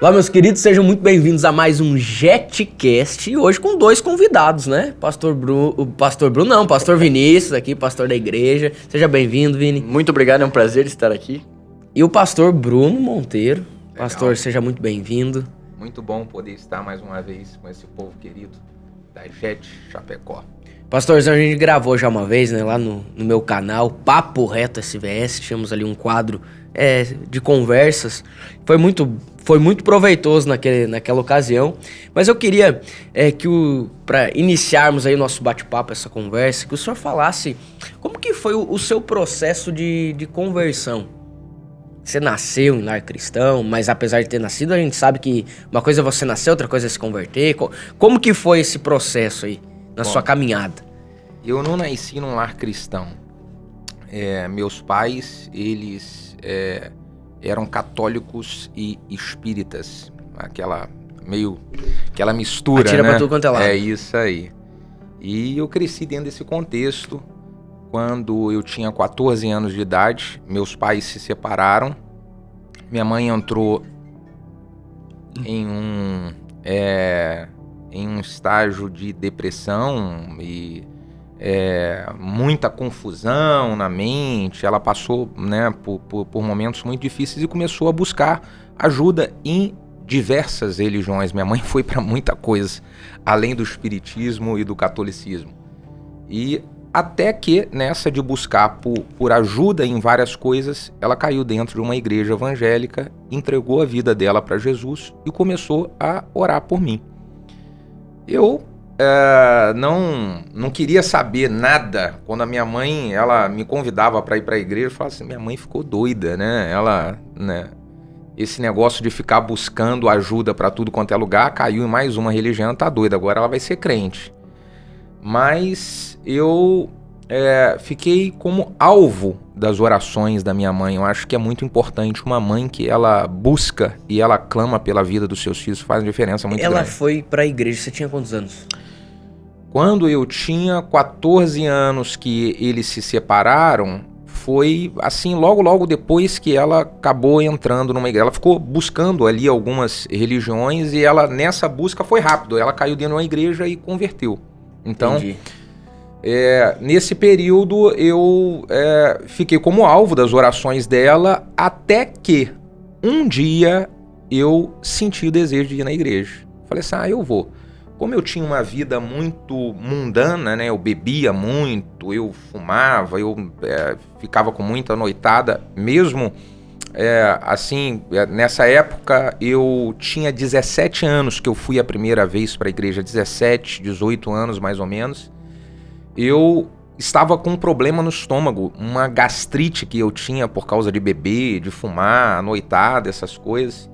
Olá, meus queridos, sejam muito bem-vindos a mais um JetCast e hoje com dois convidados, né? Pastor Vinícius aqui, pastor da igreja. Seja bem-vindo, Vini. Muito obrigado, é um prazer estar aqui. E o pastor Bruno Monteiro. Legal. Pastor, seja muito bem-vindo. Muito bom poder estar mais uma vez com esse povo querido da Jet Chapecó. Pastorzão, a gente gravou já uma vez, né, lá no meu canal, Papo Reto SVS, tínhamos ali um quadro de conversas. Foi muito proveitoso naquela ocasião, mas eu queria para iniciarmos aí o nosso bate-papo, essa conversa, que o senhor falasse como que foi o seu processo de conversão. Você nasceu em lar cristão, mas apesar de ter nascido, a gente sabe que uma coisa é você nascer, outra coisa é se converter. Como que foi esse processo aí, na sua caminhada? Eu não nasci num lar cristão. Meus pais, eles eram católicos e espíritas. Aquela mistura, atira, né? Pra tudo quanto é lado. É isso aí. E eu cresci dentro desse contexto. Quando eu tinha 14 anos de idade, meus pais se separaram. Minha mãe entrou em um estágio de depressão e muita confusão na mente. Ela passou, né, por momentos muito difíceis e começou a buscar ajuda em diversas religiões. Minha mãe foi para muita coisa, além do espiritismo e do catolicismo. E até que, nessa de buscar por ajuda em várias coisas, ela caiu dentro de uma igreja evangélica, entregou a vida dela para Jesus e começou a orar por mim. Eu não queria saber nada. Quando a minha mãe ela me convidava para ir para a igreja, eu falava assim, minha mãe ficou doida, né? Ela, né? Esse negócio de ficar buscando ajuda para tudo quanto é lugar, caiu em mais uma religião, tá doida, agora ela vai ser crente. Mas eu fiquei como alvo das orações da minha mãe. Eu acho que é muito importante uma mãe que ela busca e ela clama pela vida dos seus filhos, faz uma diferença muito grande. Ela foi pra igreja, você tinha quantos anos? Quando eu tinha 14 anos que eles se separaram, foi assim, logo depois que ela acabou entrando numa igreja. Ela ficou buscando ali algumas religiões e ela, nessa busca, foi rápido. Ela caiu dentro de uma igreja e converteu. Então, nesse período eu fiquei como alvo das orações dela, até que um dia eu senti o desejo de ir na igreja. Falei assim, eu vou. Como eu tinha uma vida muito mundana, né? Eu bebia muito, eu fumava, eu ficava com muita noitada, mesmo nessa época eu tinha 17 anos que eu fui a primeira vez para a igreja, 17, 18 anos mais ou menos. Eu estava com um problema no estômago, uma gastrite que eu tinha por causa de beber, de fumar, noitada, essas coisas.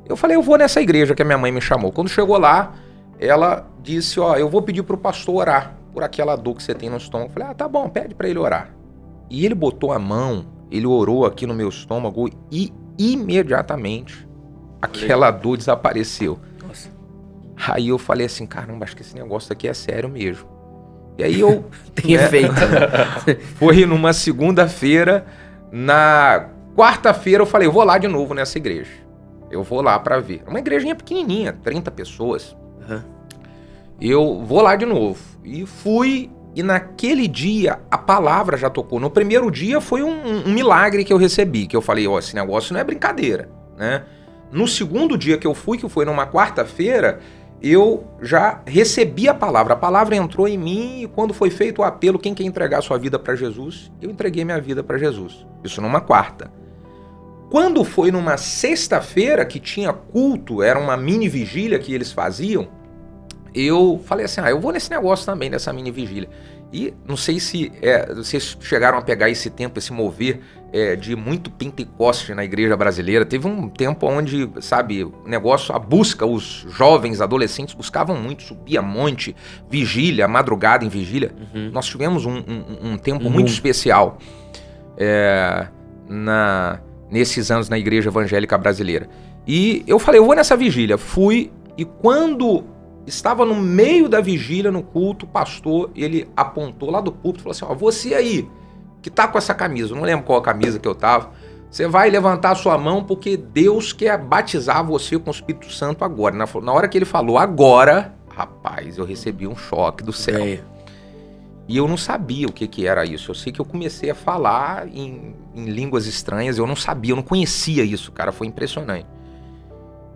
Eu falei, eu vou nessa igreja que a minha mãe me chamou. Quando chegou lá, ela disse, eu vou pedir pro pastor orar por aquela dor que você tem no estômago. Eu falei, tá bom, pede para ele orar. E ele botou a mão, ele orou aqui no meu estômago e imediatamente aquela dor desapareceu. Nossa. Aí eu falei assim, caramba, acho que esse negócio aqui é sério mesmo. E aí eu... Tem efeito. Foi numa segunda-feira, na quarta-feira eu falei, eu vou lá de novo nessa igreja. Eu vou lá pra ver. Uma igrejinha pequenininha, 30 pessoas. Uhum. Eu vou lá de novo. E fui... E naquele dia, a palavra já tocou. No primeiro dia foi um milagre que eu recebi, que eu falei, esse negócio não é brincadeira, né? No segundo dia que eu fui, que foi numa quarta-feira, eu já recebi a palavra entrou em mim e quando foi feito o apelo, quem quer entregar sua vida para Jesus, eu entreguei minha vida para Jesus. Isso numa quarta. Quando foi numa sexta-feira que tinha culto, era uma mini vigília que eles faziam, eu falei assim, eu vou nesse negócio também, nessa mini vigília. E não sei se vocês chegaram a pegar esse tempo, esse mover de muito Pentecoste na igreja brasileira. Teve um tempo onde, sabe, o negócio, a busca, os jovens, adolescentes buscavam muito, subia monte, vigília, madrugada em vigília. Uhum. Nós tivemos um tempo muito especial nesses anos na igreja evangélica brasileira. E eu falei, eu vou nessa vigília. Fui, e quando estava no meio da vigília, no culto, o pastor, ele apontou lá do púlpito e falou assim, você aí, que tá com essa camisa, eu não lembro qual a camisa que eu tava, Você vai levantar a sua mão porque Deus quer batizar você com o Espírito Santo agora. Na hora que ele falou agora, rapaz, eu recebi um choque do céu. E eu não sabia o que era isso. Eu sei que eu comecei a falar em línguas estranhas, eu não sabia, eu não conhecia isso, cara, foi impressionante.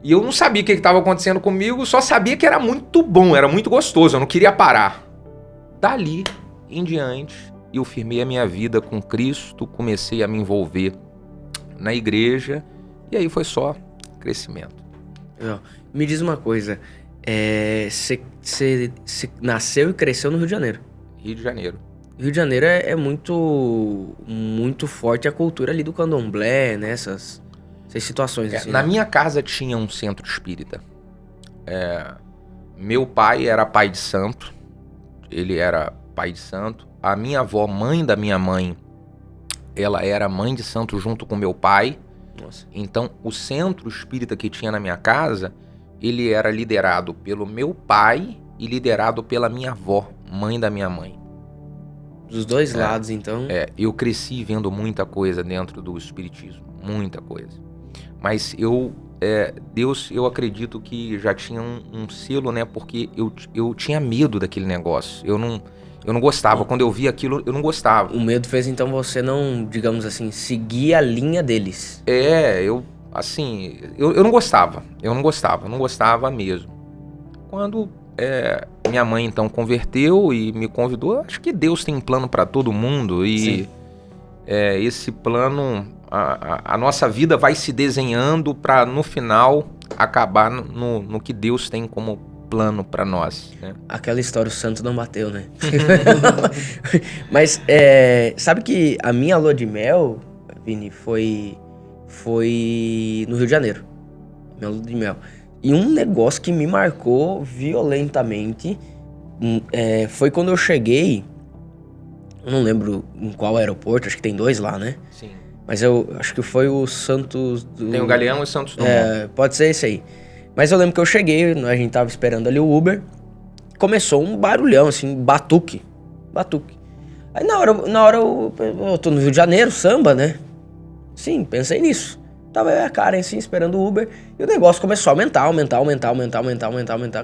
E eu não sabia o que estava acontecendo comigo, só sabia que era muito bom, era muito gostoso, eu não queria parar. Dali em diante, eu firmei a minha vida com Cristo, comecei a me envolver na igreja, e aí foi só crescimento. Me diz uma coisa, você nasceu e cresceu no Rio de Janeiro? Rio de Janeiro. Rio de Janeiro é muito, muito forte a cultura ali do candomblé, né? Essas situações assim. Na minha casa tinha um centro espírita. Meu pai era pai de santo, ele era pai de santo. A minha avó, mãe da minha mãe, ela era mãe de santo junto com meu pai. Nossa. Então, o centro espírita que tinha na minha casa, ele era liderado pelo meu pai e liderado pela minha avó, mãe da minha mãe. Dos dois lados, então. Eu cresci vendo muita coisa dentro do espiritismo, muita coisa. Mas Deus, eu acredito que já tinha um selo, né? Porque eu tinha medo daquele negócio. Eu não gostava. Quando eu via aquilo, eu não gostava. O medo fez, então, você não, digamos assim, seguir a linha deles. Eu não gostava. Eu não gostava mesmo. Quando minha mãe, então, converteu e me convidou, acho que Deus tem um plano para todo mundo. E esse plano, a nossa vida vai se desenhando para, no final, acabar no que Deus tem como plano para nós, né? Aquela história, o santo não bateu, né? Mas sabe que a minha lua de mel, Vini, foi no Rio de Janeiro. Minha lua de mel. E um negócio que me marcou violentamente foi quando eu cheguei. Eu não lembro em qual aeroporto, acho que tem 2 lá, né? Sim. Mas eu acho que foi o Santos... Tem o Galeão e o Santos Dumont. Pode ser esse aí. Mas eu lembro que eu cheguei, a gente tava esperando ali o Uber. Começou um barulhão, assim, batuque. Aí na hora eu tô no Rio de Janeiro, samba, né? Sim, pensei nisso. Tava eu e a Karen, assim, esperando o Uber. E o negócio começou a aumentar.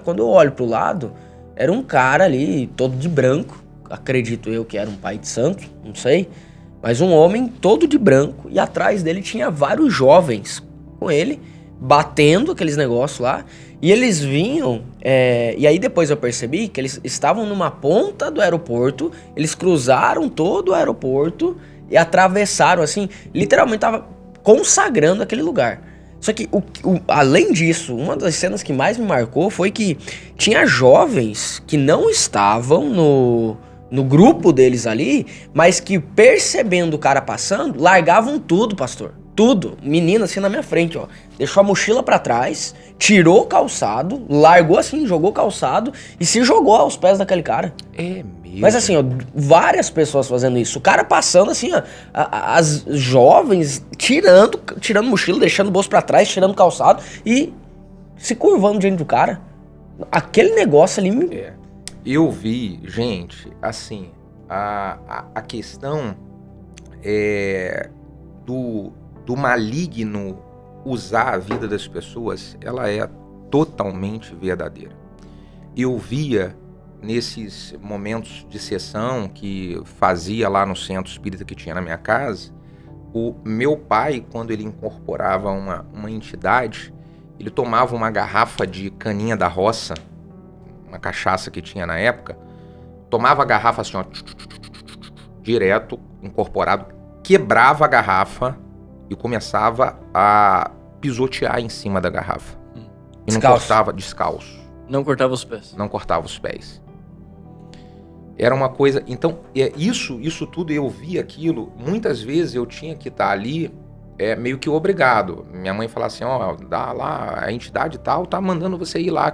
Quando eu olho pro lado, era um cara ali, todo de branco. Acredito eu que era um pai de santo, não sei. Mas um homem todo de branco. E atrás dele tinha vários jovens com ele, batendo aqueles negócios lá. E eles vinham, e aí depois eu percebi que eles estavam numa ponta do aeroporto. Eles cruzaram todo o aeroporto e atravessaram, assim, literalmente tava consagrando aquele lugar. Só que, além disso, uma das cenas que mais me marcou foi que tinha jovens que não estavam no grupo deles ali, mas que, percebendo o cara passando, largavam tudo, pastor. Tudo. Menina assim na minha frente, ó. Deixou a mochila pra trás, tirou o calçado, largou assim, jogou o calçado e se jogou aos pés daquele cara. É mesmo? Mas assim, ó, várias pessoas fazendo isso. O cara passando assim, ó, as jovens tirando mochila, deixando o bolso pra trás, tirando o calçado e se curvando diante do cara. Aquele negócio ali me... Eu vi, gente, assim, a questão do maligno usar a vida das pessoas, ela é totalmente verdadeira. Eu via nesses momentos de sessão que fazia lá no centro espírita que tinha na minha casa, o meu pai, quando ele incorporava uma entidade, ele tomava uma garrafa de caninha da roça, uma cachaça que tinha na época, tomava a garrafa assim, ó, direto, incorporado, quebrava a garrafa e começava a pisotear em cima da garrafa. E não cortava descalço. Não cortava os pés. Não cortava os pés. Era uma coisa... Então, isso tudo, eu vi aquilo, muitas vezes eu tinha que estar ali meio que obrigado. Minha mãe falava assim, ó, dá lá, a entidade tal tá mandando você ir lá.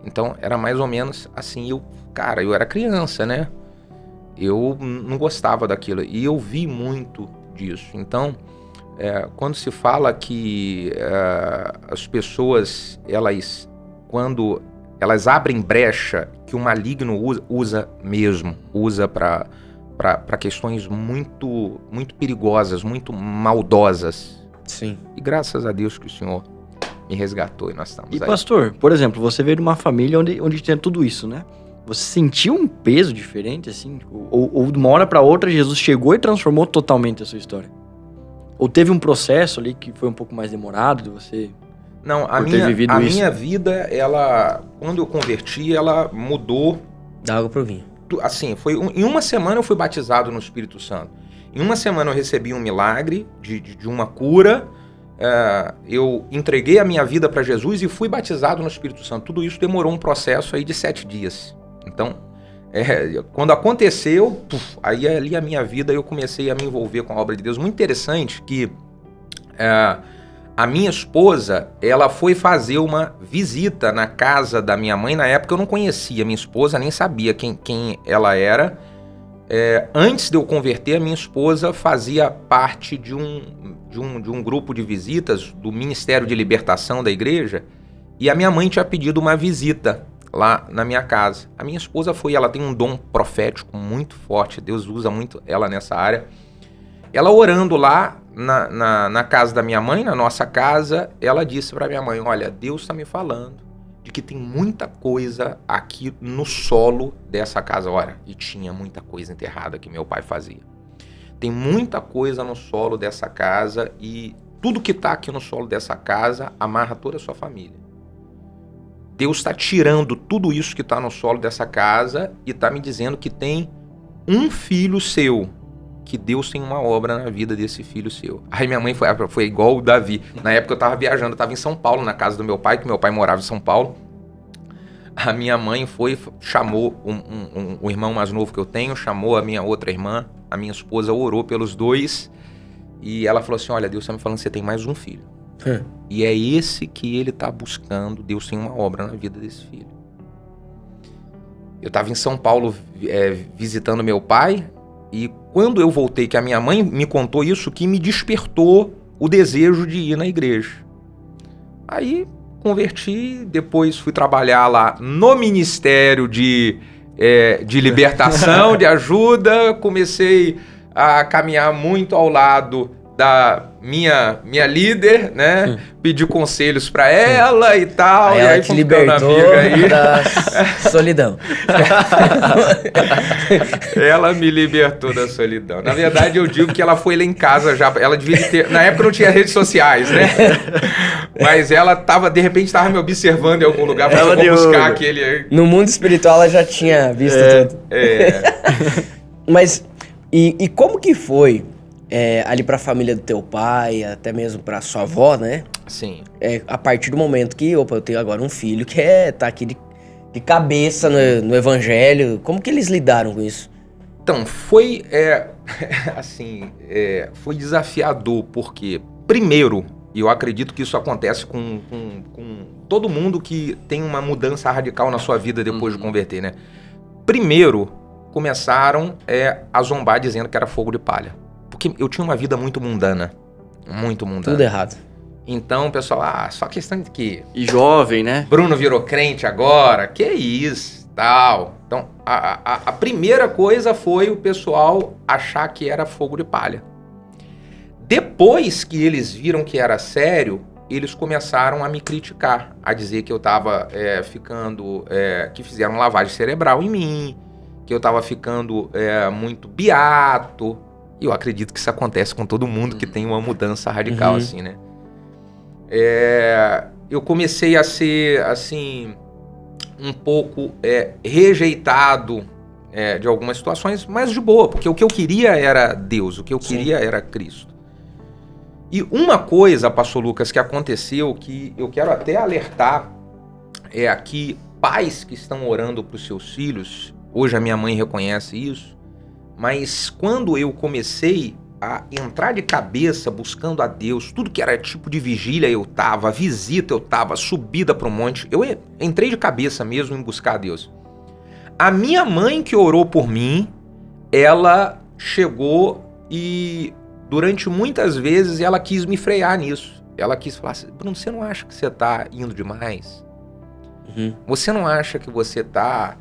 Então, era mais ou menos assim, eu era criança, né? Eu não gostava daquilo. E eu vi muito disso. Então, quando se fala que as pessoas, quando elas abrem brecha, que o maligno usa para para questões muito, muito perigosas, muito maldosas. Sim. E graças a Deus que o Senhor me resgatou e nós estamos E aí. pastor, por exemplo, você veio de uma família onde tinha tudo isso, né? Você sentiu um peso diferente, assim? Ou de uma hora para outra, Jesus chegou e transformou totalmente a sua história? Ou teve um processo ali que foi um pouco mais demorado de você... Não, a por ter vivido isso? minha vida, ela, quando eu converti, ela mudou. Da água pro vinho. Assim, em uma semana eu fui batizado no Espírito Santo. Em uma semana eu recebi um milagre de uma cura. Eu entreguei a minha vida para Jesus e fui batizado no Espírito Santo. Tudo isso demorou um processo aí de 7 dias. Então, quando aconteceu, aí ali a minha vida eu comecei a me envolver com a obra de Deus. Muito interessante que a minha esposa, ela foi fazer uma visita na casa da minha mãe. Na época eu não conhecia minha esposa, nem sabia quem ela era. Antes de eu converter, a minha esposa fazia parte de um grupo de visitas do Ministério de Libertação da igreja, e a minha mãe tinha pedido uma visita lá na minha casa. A minha esposa foi, ela tem um dom profético muito forte, Deus usa muito ela nessa área. Ela orando lá na casa da minha mãe, na nossa casa, ela disse para minha mãe: olha, Deus está me falando de que tem muita coisa aqui no solo dessa casa. Olha, e tinha muita coisa enterrada que meu pai fazia. Tem muita coisa no solo dessa casa e tudo que está aqui no solo dessa casa amarra toda a sua família. Deus está tirando tudo isso que está no solo dessa casa e está me dizendo que tem um filho seu, que Deus tem uma obra na vida desse filho seu. Aí minha mãe foi igual o Davi. Na época eu estava viajando, eu estava em São Paulo, na casa do meu pai, que meu pai morava em São Paulo. A minha mãe chamou um irmão mais novo que eu tenho, chamou a minha outra irmã, a minha esposa orou pelos dois, e ela falou assim: olha, Deus está me falando que você tem mais um filho. E é esse que ele está buscando, Deus tem uma obra na vida desse filho. Eu estava em São Paulo visitando meu pai, e quando eu voltei, que a minha mãe me contou isso, que me despertou o desejo de ir na igreja. Aí converti, depois fui trabalhar lá no Ministério de Libertação, de ajuda. Comecei a caminhar muito ao lado da minha líder, né? Pedi conselhos pra ela e tal. Aí e ela aí te libertou da solidão. Ela me libertou da solidão. Na verdade, eu digo que ela foi lá em casa já. Ela devia ter... Na época não tinha redes sociais, né? Mas ela de repente estava me observando em algum lugar pra eu buscar aquele... No mundo espiritual ela já tinha visto tudo. Mas, e como que foi ali pra família do teu pai, até mesmo pra sua avó, né? Sim. A partir do momento que, eu tenho agora um filho que tá aqui de cabeça no evangelho, como que eles lidaram com isso? Então, foi foi desafiador, porque, primeiro, e eu acredito que isso acontece com todo mundo que tem uma mudança radical na sua vida depois de converter, né? Primeiro, começaram a zombar dizendo que era fogo de palha. Porque eu tinha uma vida muito mundana. Muito mundana. Tudo errado. Então, pessoal, só questão de que... E jovem, né? Bruno virou crente agora, que isso, tal. Então, a primeira coisa foi o pessoal achar que era fogo de palha. Depois que eles viram que era sério, eles começaram a me criticar, a dizer que eu tava que fizeram lavagem cerebral em mim, que eu tava ficando muito beato. E eu acredito que isso acontece com todo mundo que tem uma mudança radical, assim, né? Eu comecei a ser, assim, um pouco rejeitado de algumas situações, mas de boa, porque o que eu queria era Deus, o que eu queria era Cristo. E uma coisa, pastor Lucas, que aconteceu, que eu quero até alertar, que pais que estão orando para os seus filhos, hoje a minha mãe reconhece isso, mas quando eu comecei a entrar de cabeça buscando a Deus, tudo que era tipo de vigília eu tava, visita eu tava, subida pro monte, eu entrei de cabeça mesmo em buscar a Deus. A minha mãe que orou por mim, ela chegou e durante muitas vezes ela quis me frear nisso. Ela quis falar assim: Bruno, você não acha que você tá indo demais? Você não acha que você tá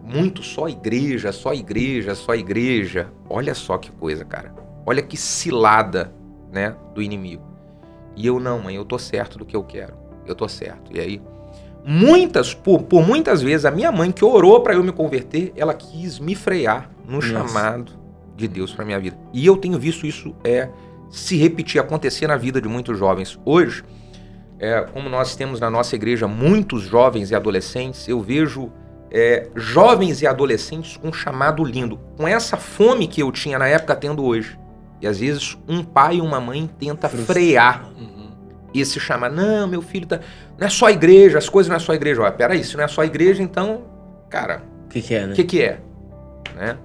muito só igreja, só igreja, só igreja. Olha só que coisa, cara. Olha que cilada, né, do inimigo. E eu não, mãe, eu tô certo do que eu quero. Eu tô certo. E aí, por muitas vezes, a minha mãe que orou para eu me converter, ela quis me frear no chamado de Deus para minha vida. E eu tenho visto isso se repetir, acontecer na vida de muitos jovens. Hoje, como nós temos na nossa igreja muitos jovens e adolescentes, eu vejo jovens e adolescentes com um chamado lindo, com essa fome que eu tinha na época tendo hoje. E às vezes um pai e uma mãe tenta frear esse chamado. Não, meu filho não é só igreja, as coisas não é só igreja. Olha, peraí, se não é só igreja, então, cara, o que é, né? O que é? Né?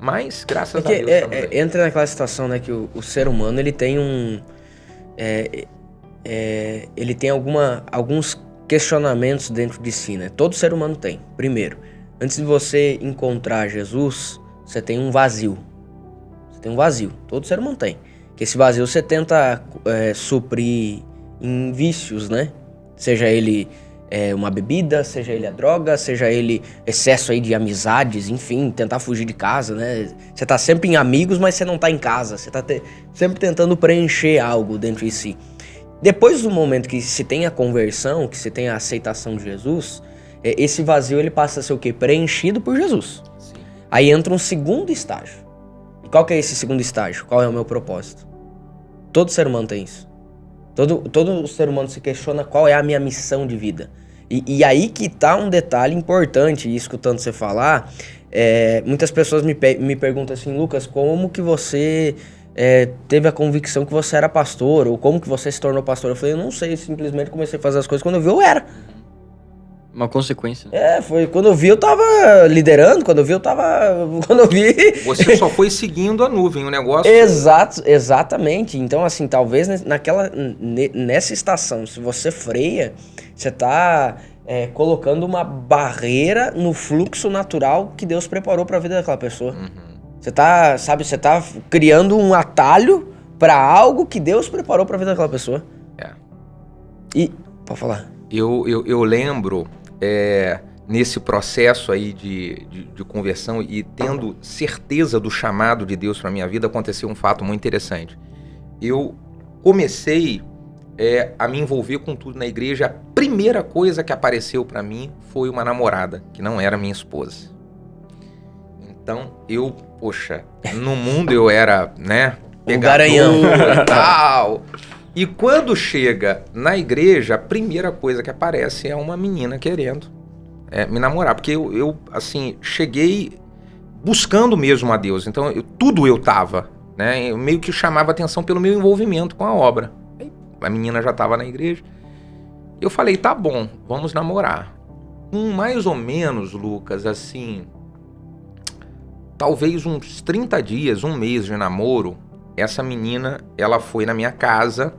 Mas, graças a Deus... entra naquela situação, né, que o ser humano, ele tem ele tem alguns questionamentos dentro de si, né? Todo ser humano tem. Primeiro, antes de você encontrar Jesus, você tem um vazio. Você tem um vazio. Todo ser humano tem. Que esse vazio você tenta suprir em vícios, né? Seja ele uma bebida, seja ele a droga, seja ele excesso aí de amizades, enfim, tentar fugir de casa, né? Você tá sempre em amigos, mas você não tá em casa. Você tá sempre tentando preencher algo dentro de si. Depois do momento que se tem a conversão, que se tem a aceitação de Jesus, esse vazio ele passa a ser o quê? Preenchido por Jesus. Sim. Aí entra um segundo estágio. E qual que é esse segundo estágio? Qual é o meu propósito? Todo ser humano tem isso. Todo ser humano se questiona qual é a minha missão de vida. E aí que tá um detalhe importante, e escutando você falar, muitas pessoas me perguntam assim, Lucas, como que você teve a convicção que você era pastor, ou como que você se tornou pastor? Eu falei, eu não sei, simplesmente comecei a fazer as coisas, quando eu vi eu era. Uma consequência. Foi quando eu vi eu tava liderando, quando eu vi... Você só foi seguindo a nuvem, o negócio... Exatamente. Então, assim, talvez nessa estação, se você freia, você tá colocando uma barreira no fluxo natural que Deus preparou pra vida daquela pessoa. Uhum. Você tá criando um atalho pra algo que Deus preparou pra vida daquela pessoa. E, pode falar. Eu lembro, nesse processo aí de conversão e tendo certeza do chamado de Deus para minha vida, aconteceu um fato muito interessante. Eu comecei a me envolver com tudo na igreja. A primeira coisa que apareceu para mim foi uma namorada, que não era minha esposa. Então, no mundo eu era, né, pegador e tal... E quando chega na igreja, a primeira coisa que aparece é uma menina querendo me namorar. Porque eu assim, cheguei buscando mesmo a Deus. Então, tudo eu tava, né? Eu meio que chamava atenção pelo meu envolvimento com a obra. Aí, a menina já tava na igreja. Eu falei, tá bom, vamos namorar. Mais ou menos, Lucas, assim... Talvez uns 30 dias, um mês de namoro, essa menina, ela foi na minha casa...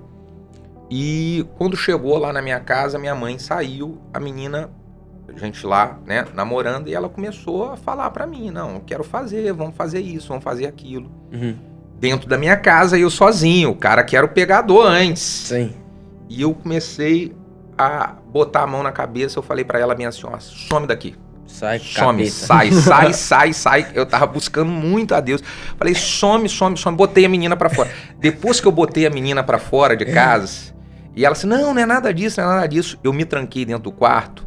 E quando chegou lá na minha casa, minha mãe saiu, a menina, a gente lá, né, namorando, e ela começou a falar pra mim, não, eu quero fazer, vamos fazer isso, vamos fazer aquilo. Uhum. Dentro da minha casa, eu sozinho, o cara que era o pegador antes. Sim. E eu comecei a botar a mão na cabeça, eu falei pra ela bem assim, ó, some daqui. Some, sai. Eu tava buscando muito a Deus. Falei, some. Botei a menina pra fora. Depois que eu botei a menina pra fora de casa, e ela disse, não é nada disso. Eu me tranquei dentro do quarto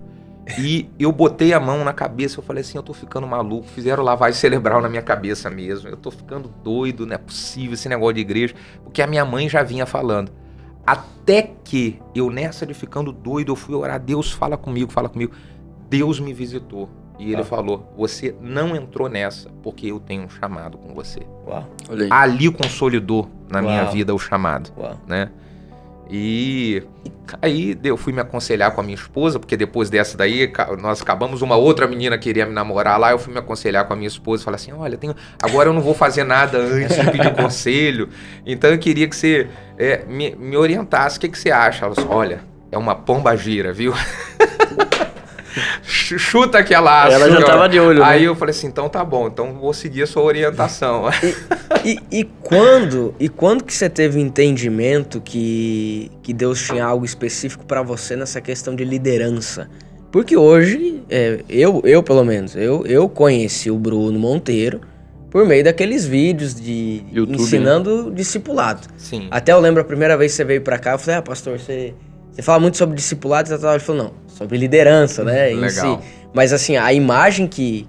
e eu botei a mão na cabeça. Eu falei assim, eu tô ficando maluco. Fizeram lavagem cerebral na minha cabeça mesmo. Eu tô ficando doido, não é possível esse negócio de igreja. Porque a minha mãe já vinha falando. Até que eu, nessa de ficando doido, eu fui orar. Deus, fala comigo. Deus me visitou e ele falou, você não entrou nessa porque eu tenho um chamado com você. Uau. Ali consolidou na minha vida o chamado. Uau. Né? E aí eu fui me aconselhar com a minha esposa, porque depois dessa daí nós acabamos, uma outra menina queria me namorar lá, eu fui me aconselhar com a minha esposa e falei assim, olha, agora eu não vou fazer nada antes de pedir conselho, então eu queria que você me orientasse, o que você acha? Ela disse, olha, é uma pomba gira, viu? Chuta aquela asa. Ela já tava de olho, Aí né? eu falei assim, então tá bom, então vou seguir a sua orientação. E quando que você teve entendimento que Deus tinha algo específico pra você nessa questão de liderança? Porque hoje, eu pelo menos, eu conheci o Bruno Monteiro por meio daqueles vídeos de YouTube, ensinando discipulado. Sim. Até eu lembro a primeira vez que você veio pra cá, eu falei, pastor, você fala muito sobre discipulado e tal. Ele falou, não, sobre liderança, né, em Legal. si. Mas assim, a imagem que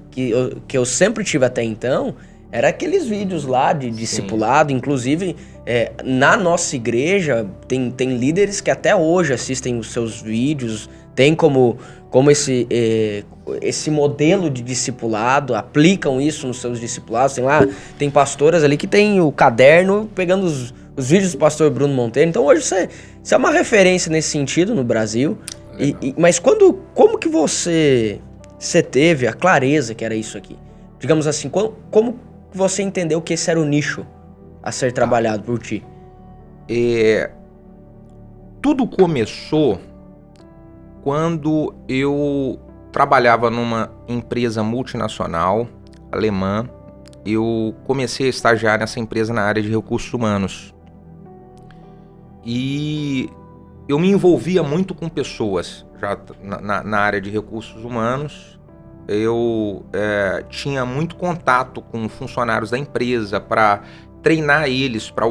eu sempre tive até então era aqueles vídeos lá de discipulado. Inclusive, na nossa igreja, tem líderes que até hoje assistem os seus vídeos, tem como esse modelo de discipulado, aplicam isso nos seus discipulados. Tem pastoras ali que tem o caderno pegando os vídeos do pastor Bruno Monteiro. Então hoje você é uma referência nesse sentido no Brasil. Mas como que você teve a clareza que era isso aqui? Digamos assim, como você entendeu que esse era o nicho a ser trabalhado por ti? Tudo começou quando eu trabalhava numa empresa multinacional alemã. Eu comecei a estagiar nessa empresa na área de recursos humanos. E eu me envolvia muito com pessoas já na área de recursos humanos. Eu tinha muito contato com funcionários da empresa para treinar eles para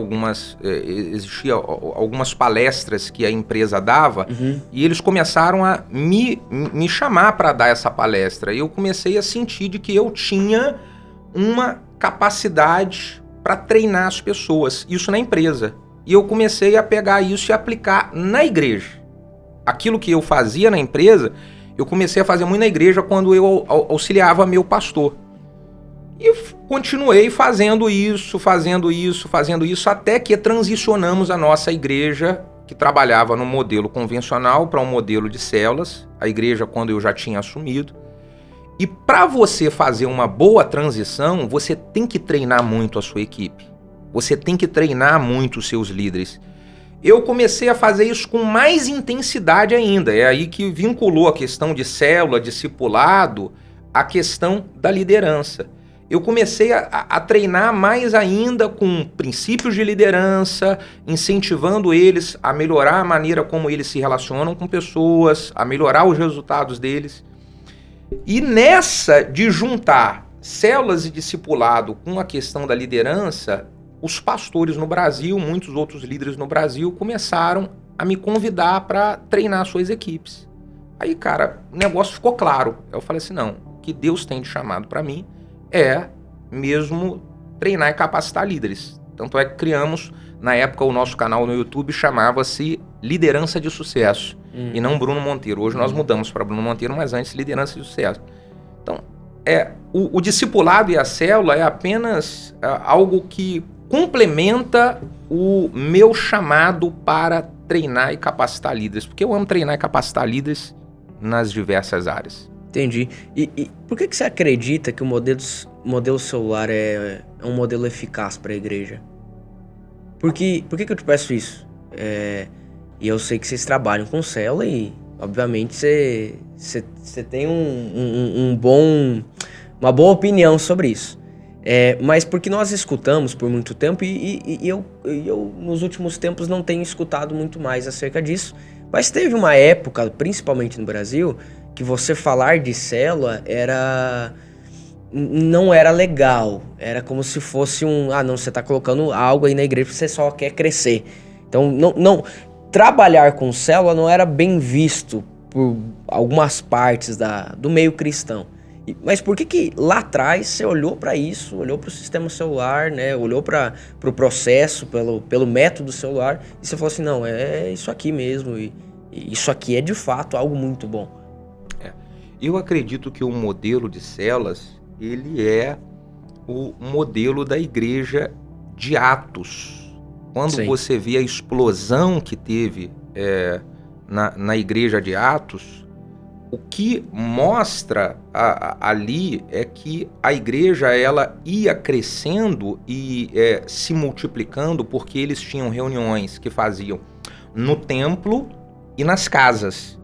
existia algumas palestras que a empresa dava, e eles começaram a me chamar para dar essa palestra. E eu comecei a sentir de que eu tinha uma capacidade para treinar as pessoas, isso na empresa. E eu comecei a pegar isso e aplicar na igreja. Aquilo que eu fazia na empresa, eu comecei a fazer muito na igreja quando eu auxiliava meu pastor. E continuei fazendo isso, até que transicionamos a nossa igreja, que trabalhava no modelo convencional, para um modelo de células, a igreja quando eu já tinha assumido. E para você fazer uma boa transição, você tem que treinar muito a sua equipe. Você tem que treinar muito os seus líderes. Eu comecei a fazer isso com mais intensidade ainda. É aí que vinculou a questão de célula, discipulado, a questão da liderança. Eu comecei a treinar mais ainda com princípios de liderança, incentivando eles a melhorar a maneira como eles se relacionam com pessoas, a melhorar os resultados deles. E nessa de juntar células e discipulado com a questão da liderança, os pastores no Brasil, muitos outros líderes no Brasil, começaram a me convidar para treinar suas equipes. Aí, cara, o negócio ficou claro. Eu falei assim, não, o que Deus tem de chamado para mim é mesmo treinar e capacitar líderes. Tanto é que criamos, na época, o nosso canal no YouTube chamava-se Liderança de Sucesso, e não Bruno Monteiro. Hoje nós mudamos para Bruno Monteiro, mas antes Liderança de Sucesso. Então, o discipulado e a célula é apenas algo que complementa o meu chamado para treinar e capacitar líderes, porque eu amo treinar e capacitar líderes nas diversas áreas. Entendi. E por que você acredita que o modelo celular é um modelo eficaz para a igreja? Por que eu te peço isso? E eu sei que vocês trabalham com célula e, obviamente, você tem uma boa opinião sobre isso. Mas porque nós escutamos por muito tempo e eu, nos últimos tempos, não tenho escutado muito mais acerca disso. Mas teve uma época, principalmente no Brasil, que você falar de célula não era legal. Era como se fosse não, você tá colocando algo aí na igreja porque você só quer crescer. Então, não trabalhar com célula não era bem visto por algumas partes do meio cristão. Mas por que lá atrás você olhou para isso, olhou para o sistema celular, né? Olhou para o processo, pelo método celular, e você falou assim, não, é isso aqui mesmo, e isso aqui é de fato algo muito bom. Eu acredito que o modelo de células, ele é o modelo da igreja de Atos. Quando Sim. você vê a explosão que teve na igreja de Atos, o que mostra ali é que a igreja ela ia crescendo e se multiplicando, porque eles tinham reuniões que faziam no templo e nas casas.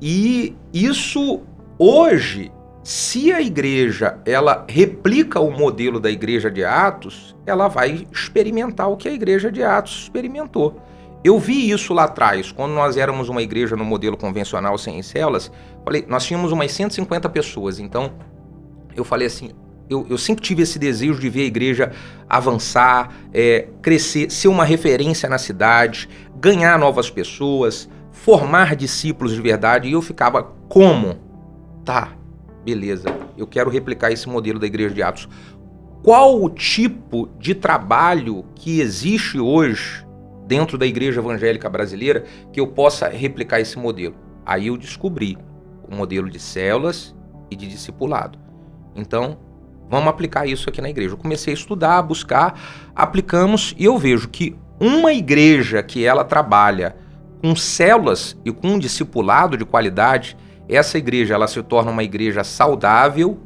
E isso hoje, se a igreja ela replica o modelo da igreja de Atos, ela vai experimentar o que a igreja de Atos experimentou. Eu vi isso lá atrás, quando nós éramos uma igreja no modelo convencional sem células. Falei, nós tínhamos umas 150 pessoas, então eu falei assim, eu sempre tive esse desejo de ver a igreja avançar, crescer, ser uma referência na cidade, ganhar novas pessoas, formar discípulos de verdade, e eu ficava, como? Tá, beleza, eu quero replicar esse modelo da igreja de Atos. Qual o tipo de trabalho que existe hoje dentro da igreja evangélica brasileira que eu possa replicar esse modelo? Aí eu descobri o modelo de células e de discipulado. Então, vamos aplicar isso aqui na igreja. Eu comecei a estudar, a buscar, aplicamos, e eu vejo que uma igreja que ela trabalha com células e com um discipulado de qualidade, essa igreja ela se torna uma igreja saudável,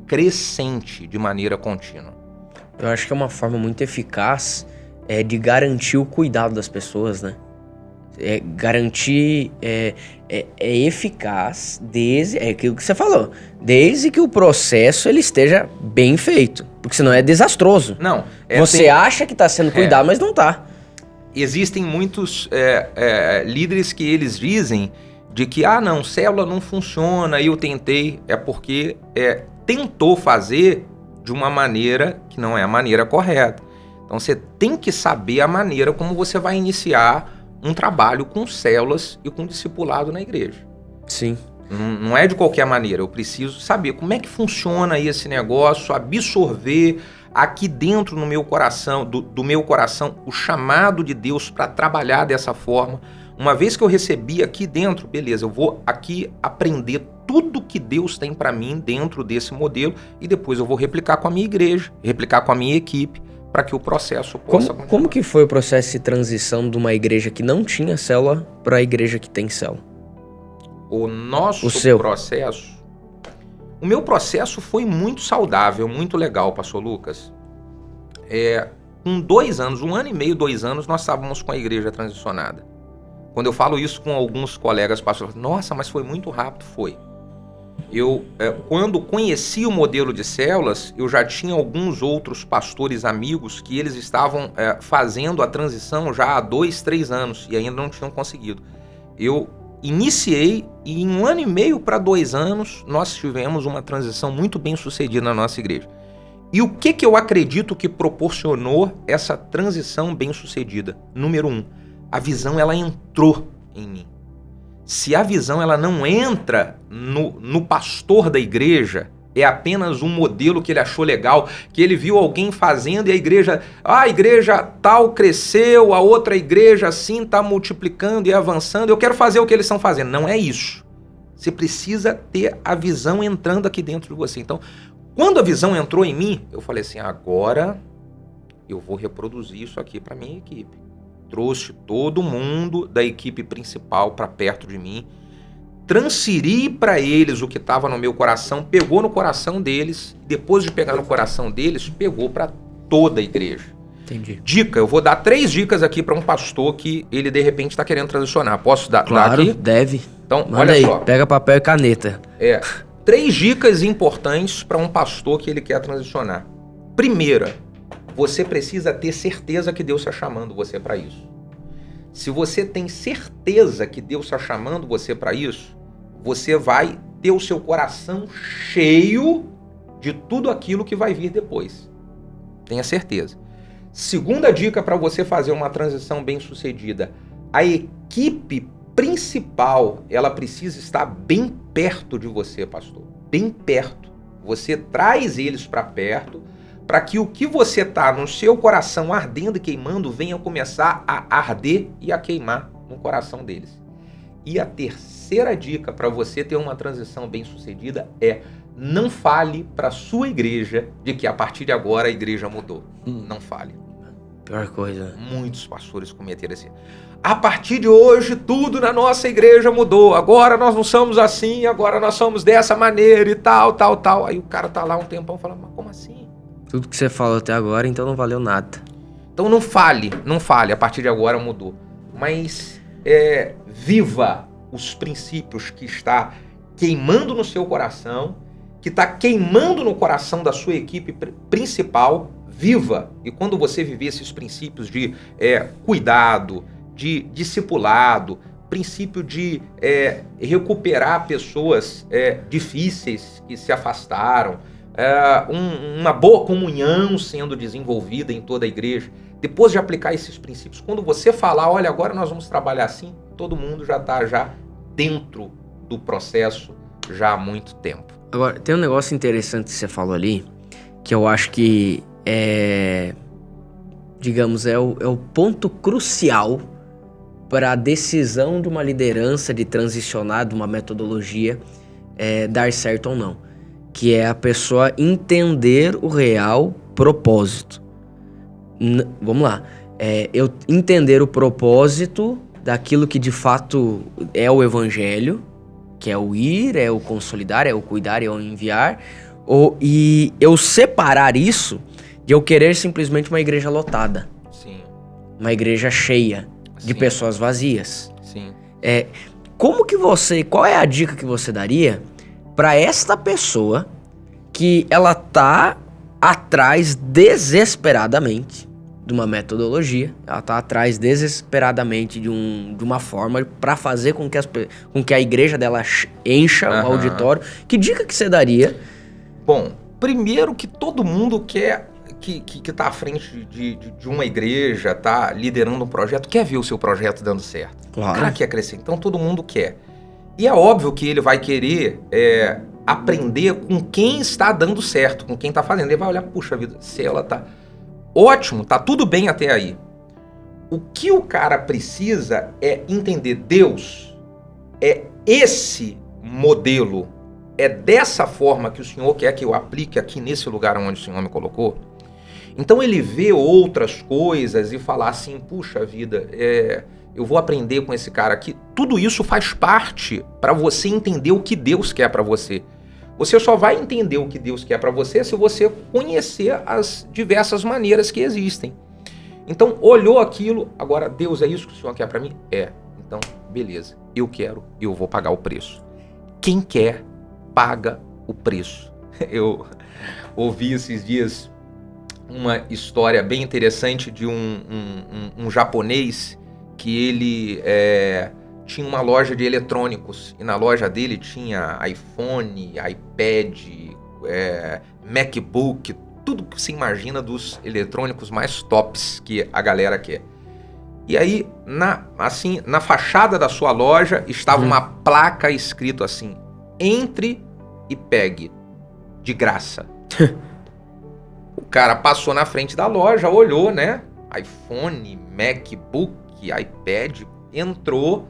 crescente de maneira contínua. Eu acho que é uma forma muito eficaz de garantir o cuidado das pessoas, né? Garantir eficaz desde aquilo que você falou, desde que o processo ele esteja bem feito, porque senão é desastroso. Não, você acha que está sendo cuidado, mas não está. Existem muitos líderes que eles dizem de que não, célula não funciona, eu tentei, porque tentou fazer de uma maneira que não é a maneira correta. Então você tem que saber a maneira como você vai iniciar um trabalho com células e com discipulado na igreja. Sim. Não é de qualquer maneira, eu preciso saber como é que funciona esse negócio, absorver aqui dentro no meu coração, do meu coração, o chamado de Deus para trabalhar dessa forma. Uma vez que eu recebi aqui dentro, beleza, eu vou aqui aprender tudo que Deus tem para mim dentro desse modelo e depois eu vou replicar com a minha igreja, replicar com a minha equipe, para que o processo possa continuar. Como que foi o processo de transição de uma igreja que não tinha célula para a igreja que tem célula? O processo... O meu processo foi muito saudável, muito legal, pastor Lucas. Com 2 anos, 1 ano e meio, 2 anos, nós estávamos com a igreja transicionada. Quando eu falo isso com alguns colegas pastores, nossa, mas foi muito rápido, foi. Eu, quando conheci o modelo de células, eu já tinha alguns outros pastores amigos que eles estavam fazendo a transição já há 2, 3 anos e ainda não tinham conseguido. Eu iniciei e em 1 ano e meio para 2 anos nós tivemos uma transição muito bem sucedida na nossa igreja. E o que eu acredito que proporcionou essa transição bem sucedida? Número 1, a visão ela entrou em mim. Se a visão ela não entra no pastor da igreja, é apenas um modelo que ele achou legal, que ele viu alguém fazendo e a igreja tal cresceu, a outra igreja assim está multiplicando e avançando, eu quero fazer o que eles estão fazendo. Não é isso. Você precisa ter a visão entrando aqui dentro de você. Então, quando a visão entrou em mim, eu falei assim, agora eu vou reproduzir isso aqui para minha equipe. Trouxe todo mundo da equipe principal para perto de mim, transferi para eles o que estava no meu coração, pegou no coração deles, depois de pegar no coração deles, pegou para toda a igreja. Entendi. Dica, eu vou dar 3 dicas aqui para um pastor que ele de repente está querendo transicionar. Posso dar aqui? Claro, deve. Então, manda olha aí, só. Pega papel e caneta. 3 dicas importantes para um pastor que ele quer transicionar. Primeira, você precisa ter certeza que Deus está chamando você para isso. Se você tem certeza que Deus está chamando você para isso, você vai ter o seu coração cheio de tudo aquilo que vai vir depois. Tenha certeza. Segunda dica para você fazer uma transição bem sucedida. A equipe principal, ela precisa estar bem perto de você, pastor. Bem perto. Você traz eles para perto, para que o que você está no seu coração ardendo e queimando venha começar a arder e a queimar no coração deles. E a terceira dica para você ter uma transição bem sucedida é não fale para a sua igreja de que a partir de agora a igreja mudou. Não fale. Pior coisa. Muitos pastores cometeram assim. A partir de hoje tudo na nossa igreja mudou. Agora nós não somos assim, agora nós somos dessa maneira e tal. Aí o cara tá lá um tempão falando, mas como assim? Tudo que você falou até agora, então não valeu nada. Então não fale, a partir de agora mudou. Mas viva os princípios que está queimando no seu coração, que está queimando no coração da sua equipe principal, viva. E quando você viver esses princípios de cuidado, de discipulado, princípio de recuperar pessoas difíceis que se afastaram, uma boa comunhão sendo desenvolvida em toda a igreja. Depois de aplicar esses princípios, quando você falar, olha, agora nós vamos trabalhar assim, todo mundo já está dentro do processo já há muito tempo. Agora, tem um negócio interessante que você falou ali, que eu acho que digamos, é o ponto crucial para a decisão de uma liderança de transicionar de uma metodologia dar certo ou não, que é a pessoa entender o real propósito. Vamos lá, eu entender o propósito daquilo que de fato é o evangelho, que é o ir, é o consolidar, é o cuidar, é o enviar, e eu separar isso de eu querer simplesmente uma igreja lotada. Sim. Uma igreja cheia de Sim. pessoas vazias. Sim. Qual é a dica que você daria para esta pessoa que ela tá atrás desesperadamente de uma metodologia, ela tá atrás desesperadamente de uma forma para fazer com que a igreja dela encha o auditório? Que dica que você daria? Bom, primeiro que todo mundo quer que tá à frente de uma igreja, tá liderando um projeto, quer ver o seu projeto dando certo. Claro. O cara quer crescer, então todo mundo quer. E é óbvio que ele vai querer aprender com quem está dando certo, com quem tá fazendo. Ele vai olhar, puxa vida, se ela tá... Ótimo, tá tudo bem até aí. O que o cara precisa é entender, Deus, esse modelo, é dessa forma que o Senhor quer que eu aplique aqui nesse lugar onde o Senhor me colocou. Então ele vê outras coisas e falar assim, puxa vida, eu vou aprender com esse cara aqui. Tudo isso faz parte para você entender o que Deus quer para você. Você só vai entender o que Deus quer para você se você conhecer as diversas maneiras que existem. Então, olhou aquilo, agora, Deus, é isso que o Senhor quer para mim? Então, beleza, eu quero e eu vou pagar o preço. Quem quer, paga o preço. Eu ouvi esses dias uma história bem interessante de um japonês que ele tinha uma loja de eletrônicos e na loja dele tinha iPhone, iPad, MacBook, tudo que se imagina dos eletrônicos mais tops que a galera quer. E aí, na fachada da sua loja estava uma placa escrito assim, entre e pegue, de graça. O cara passou na frente da loja, olhou, né? iPhone, MacBook, iPad, entrou,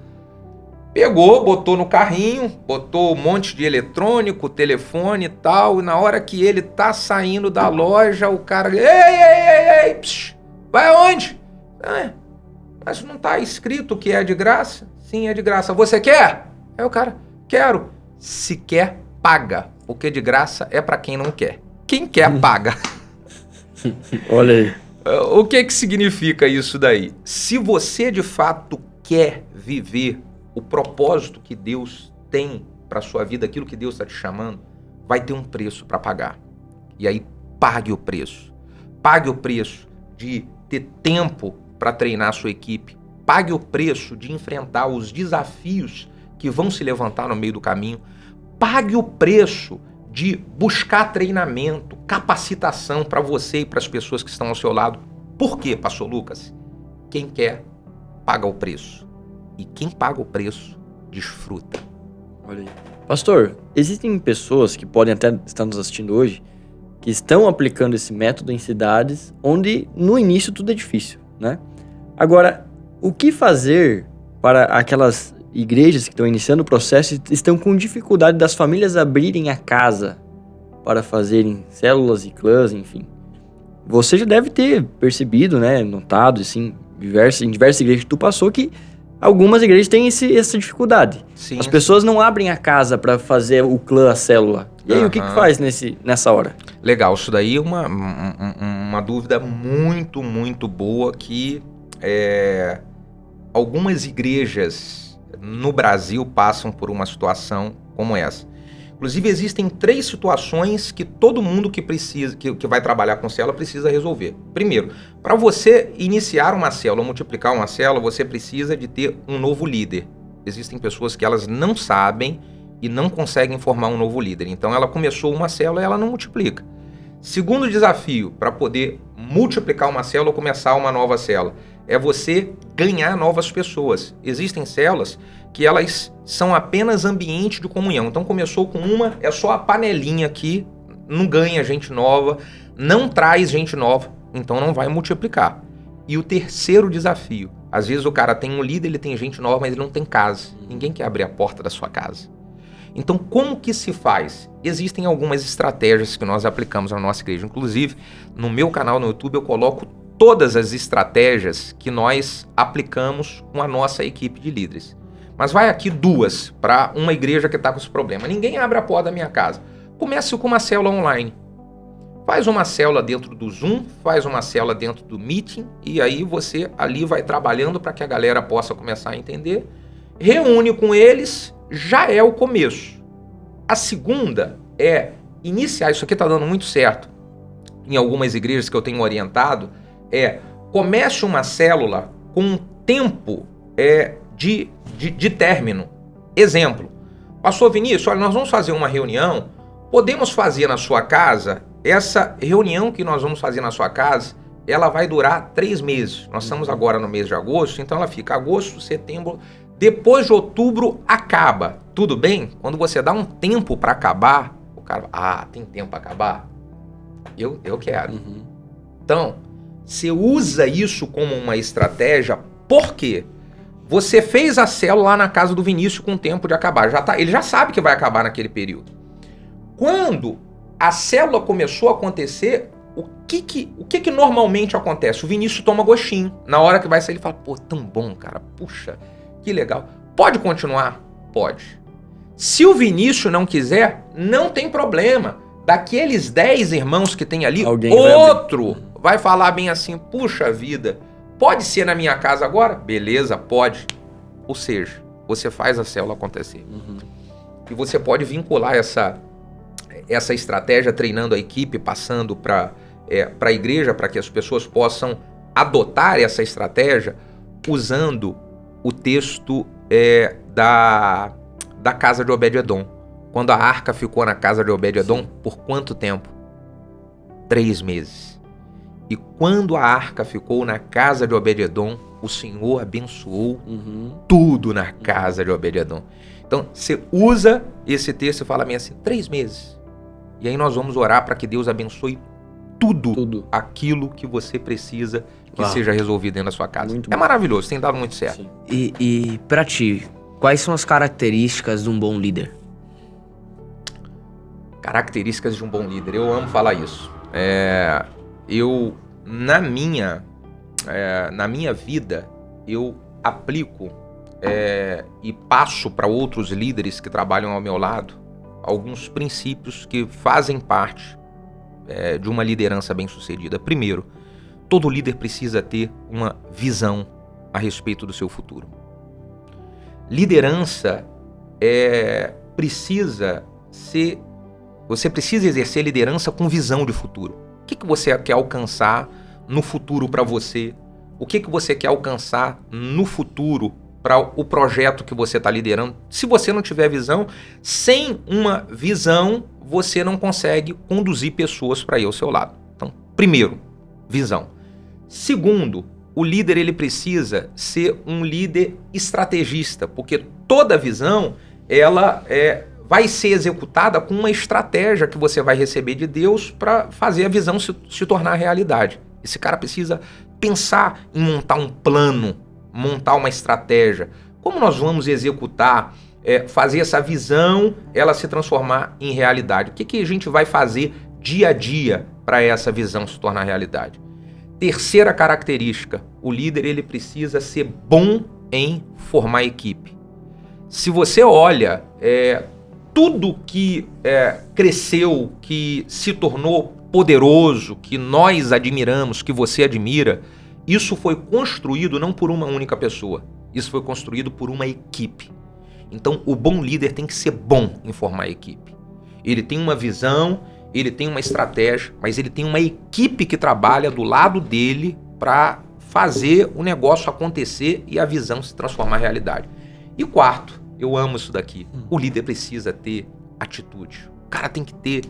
pegou, botou no carrinho, botou um monte de eletrônico, telefone e tal, e na hora que ele tá saindo da loja, o cara... Ei, psh, vai aonde? Mas não tá escrito que é de graça? Sim, é de graça. Você quer? Aí o cara, quero. Se quer, paga, porque de graça é pra quem não quer. Quem quer, paga. Olha aí. O que significa isso daí? Se você de fato quer viver o propósito que Deus tem para sua vida, aquilo que Deus está te chamando, vai ter um preço para pagar. E aí pague o preço. Pague o preço de ter tempo para treinar a sua equipe. Pague o preço de enfrentar os desafios que vão se levantar no meio do caminho. Pague o preço de buscar treinamento, capacitação para você e para as pessoas que estão ao seu lado. Por quê, Pastor Lucas? Quem quer, paga o preço. E quem paga o preço, desfruta. Olha aí. Pastor, existem pessoas que podem até estar nos assistindo hoje que estão aplicando esse método em cidades onde no início tudo é difícil, né? Agora, o que fazer para aquelas igrejas que estão iniciando o processo e estão com dificuldade das famílias abrirem a casa para fazerem células e clãs, enfim? Você já deve ter percebido, né, notado, assim, em diversas igrejas que tu passou, que algumas igrejas têm essa dificuldade. Sim, As pessoas não abrem a casa para fazer o clã, a célula. E aí, o que faz nessa hora? Legal, isso daí é uma dúvida muito, muito boa que algumas igrejas no Brasil passam por uma situação como essa. Inclusive, existem 3 situações que todo mundo que precisa, que vai trabalhar com célula precisa resolver. Primeiro, para você iniciar uma célula, multiplicar uma célula, você precisa de ter um novo líder. Existem pessoas que elas não sabem e não conseguem formar um novo líder. Então, ela começou uma célula e ela não multiplica. Segundo desafio para poder multiplicar uma célula ou começar uma nova célula é você ganhar novas pessoas. Existem células que elas são apenas ambiente de comunhão. Então começou com uma, é só a panelinha aqui, não ganha gente nova, não traz gente nova, então não vai multiplicar. E o terceiro desafio, às vezes o cara tem um líder, ele tem gente nova, mas ele não tem casa. Ninguém quer abrir a porta da sua casa. Então, como que se faz? Existem algumas estratégias que nós aplicamos na nossa igreja. Inclusive, no meu canal no YouTube, eu coloco todas as estratégias que nós aplicamos com a nossa equipe de líderes. Mas vai aqui 2 para uma igreja que está com esse problema. Ninguém abre a porta da minha casa. Comece com uma célula online. Faz uma célula dentro do Zoom, faz uma célula dentro do Meeting, e aí você ali vai trabalhando para que a galera possa começar a entender. Reúne com eles, já é o começo. A segunda é iniciar, isso aqui está dando muito certo em algumas igrejas que eu tenho orientado, comece uma célula com um tempo de término. Exemplo, pastor Vinícius, olha, nós vamos fazer uma reunião, podemos fazer na sua casa, essa reunião que nós vamos fazer na sua casa, ela vai durar 3 meses. Nós estamos agora no mês de agosto, então ela fica agosto, setembro, depois de outubro acaba. Tudo bem? Quando você dá um tempo para acabar, o cara, tem tempo para acabar? Eu quero. Então, você usa isso como uma estratégia, por quê? Você fez a célula lá na casa do Vinícius com tempo de acabar. Ele já sabe que vai acabar naquele período. Quando a célula começou a acontecer, o que normalmente acontece? O Vinícius toma gostinho. Na hora que vai sair, ele fala, pô, tão bom, cara. Puxa, que legal. Pode continuar? Pode. Se o Vinícius não quiser, não tem problema. Daqueles 10 irmãos que tem ali, outro vai falar bem assim, puxa vida, pode ser na minha casa agora? Beleza, pode. Ou seja, você faz a célula acontecer. E você pode vincular essa estratégia, treinando a equipe, passando para a igreja, para que as pessoas possam adotar essa estratégia, usando o texto da casa de Obed-Edom. Quando a arca ficou na casa de Obed-Edom, por quanto tempo? 3 meses. E quando a arca ficou na casa de Obed-Edom, o Senhor abençoou tudo na casa de Obed-Edom. Então, você usa esse texto e fala assim, 3 meses. E aí nós vamos orar para que Deus abençoe tudo aquilo que você precisa que seja resolvido dentro da sua casa. Muito bom. Maravilhoso, tem dado muito certo. Sim. E para ti, quais são as características de um bom líder? Características de um bom líder, eu amo falar isso. Na minha vida, eu aplico e passo para outros líderes que trabalham ao meu lado alguns princípios que fazem parte de uma liderança bem-sucedida. Primeiro, todo líder precisa ter uma visão a respeito do seu futuro. Liderança você precisa exercer liderança com visão de futuro. O que você quer alcançar no futuro para você? O que você quer alcançar no futuro para o projeto que você está liderando? Se você não tiver visão, sem uma visão, você não consegue conduzir pessoas para ir ao seu lado. Então, primeiro, visão. Segundo, o líder ele precisa ser um líder estrategista, porque toda visão ela vai ser executada com uma estratégia que você vai receber de Deus para fazer a visão se tornar realidade. Esse cara precisa pensar em montar um plano, montar uma estratégia. Como nós vamos executar, fazer essa visão, ela se transformar em realidade? O que a gente vai fazer dia a dia para essa visão se tornar realidade? Terceira característica, o líder ele precisa ser bom em formar equipe. Se você olha tudo que cresceu, que se tornou poderoso, que nós admiramos, que você admira, isso foi construído não por uma única pessoa, isso foi construído por uma equipe. Então, o bom líder tem que ser bom em formar equipe. Ele tem uma visão, ele tem uma estratégia, mas ele tem uma equipe que trabalha do lado dele para fazer o negócio acontecer e a visão se transformar em realidade. E quarto, eu amo isso daqui, o líder precisa ter atitude. O cara tem que ter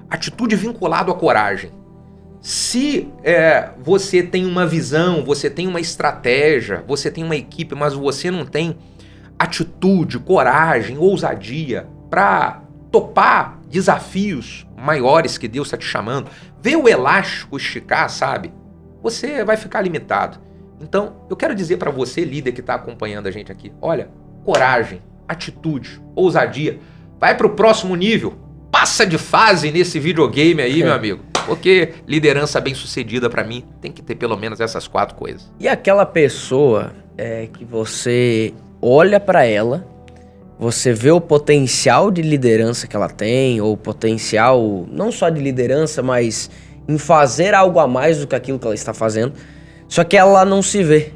atitude vinculado à coragem. Se você tem uma visão, você tem uma estratégia, você tem uma equipe, mas você não tem atitude, coragem, ousadia para topar desafios maiores que Deus está te chamando, ver o elástico esticar, sabe? Você vai ficar limitado. Então, eu quero dizer para você, líder que está acompanhando a gente aqui, olha, coragem, atitude, ousadia, vai para o próximo nível, passa de fase nesse videogame aí, meu amigo. Porque liderança bem-sucedida, para mim, tem que ter pelo menos essas 4 coisas. E aquela pessoa que você olha para ela, você vê o potencial de liderança que ela tem, ou potencial não só de liderança, mas em fazer algo a mais do que aquilo que ela está fazendo, só que ela não se vê,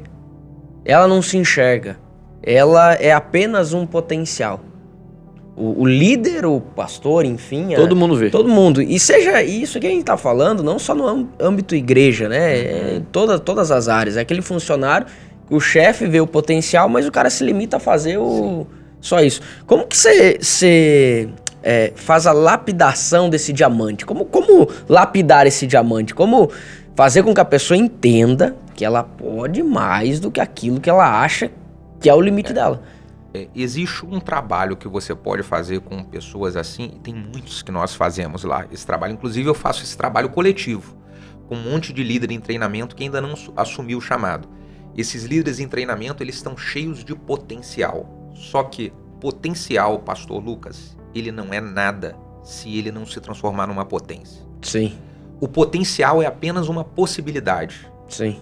ela não se enxerga, ela é apenas um potencial. O líder, o pastor, enfim... Todo mundo vê. Todo mundo. E seja isso que a gente tá falando, não só no âmbito igreja, né? Em todas as áreas. É aquele funcionário, o chefe vê o potencial, mas o cara se limita a fazer só isso. Como que você faz a lapidação desse diamante? Como lapidar esse diamante? Como fazer com que a pessoa entenda que ela pode mais do que aquilo que ela acha que é o limite dela? Existe um trabalho que você pode fazer com pessoas assim, e tem muitos que nós fazemos lá, esse trabalho. Inclusive eu faço esse trabalho coletivo, com um monte de líder em treinamento que ainda não assumiu o chamado. Esses líderes em treinamento, eles estão cheios de potencial. Só que potencial, pastor Lucas, ele não é nada se ele não se transformar numa potência. Sim. O potencial é apenas uma possibilidade. Sim.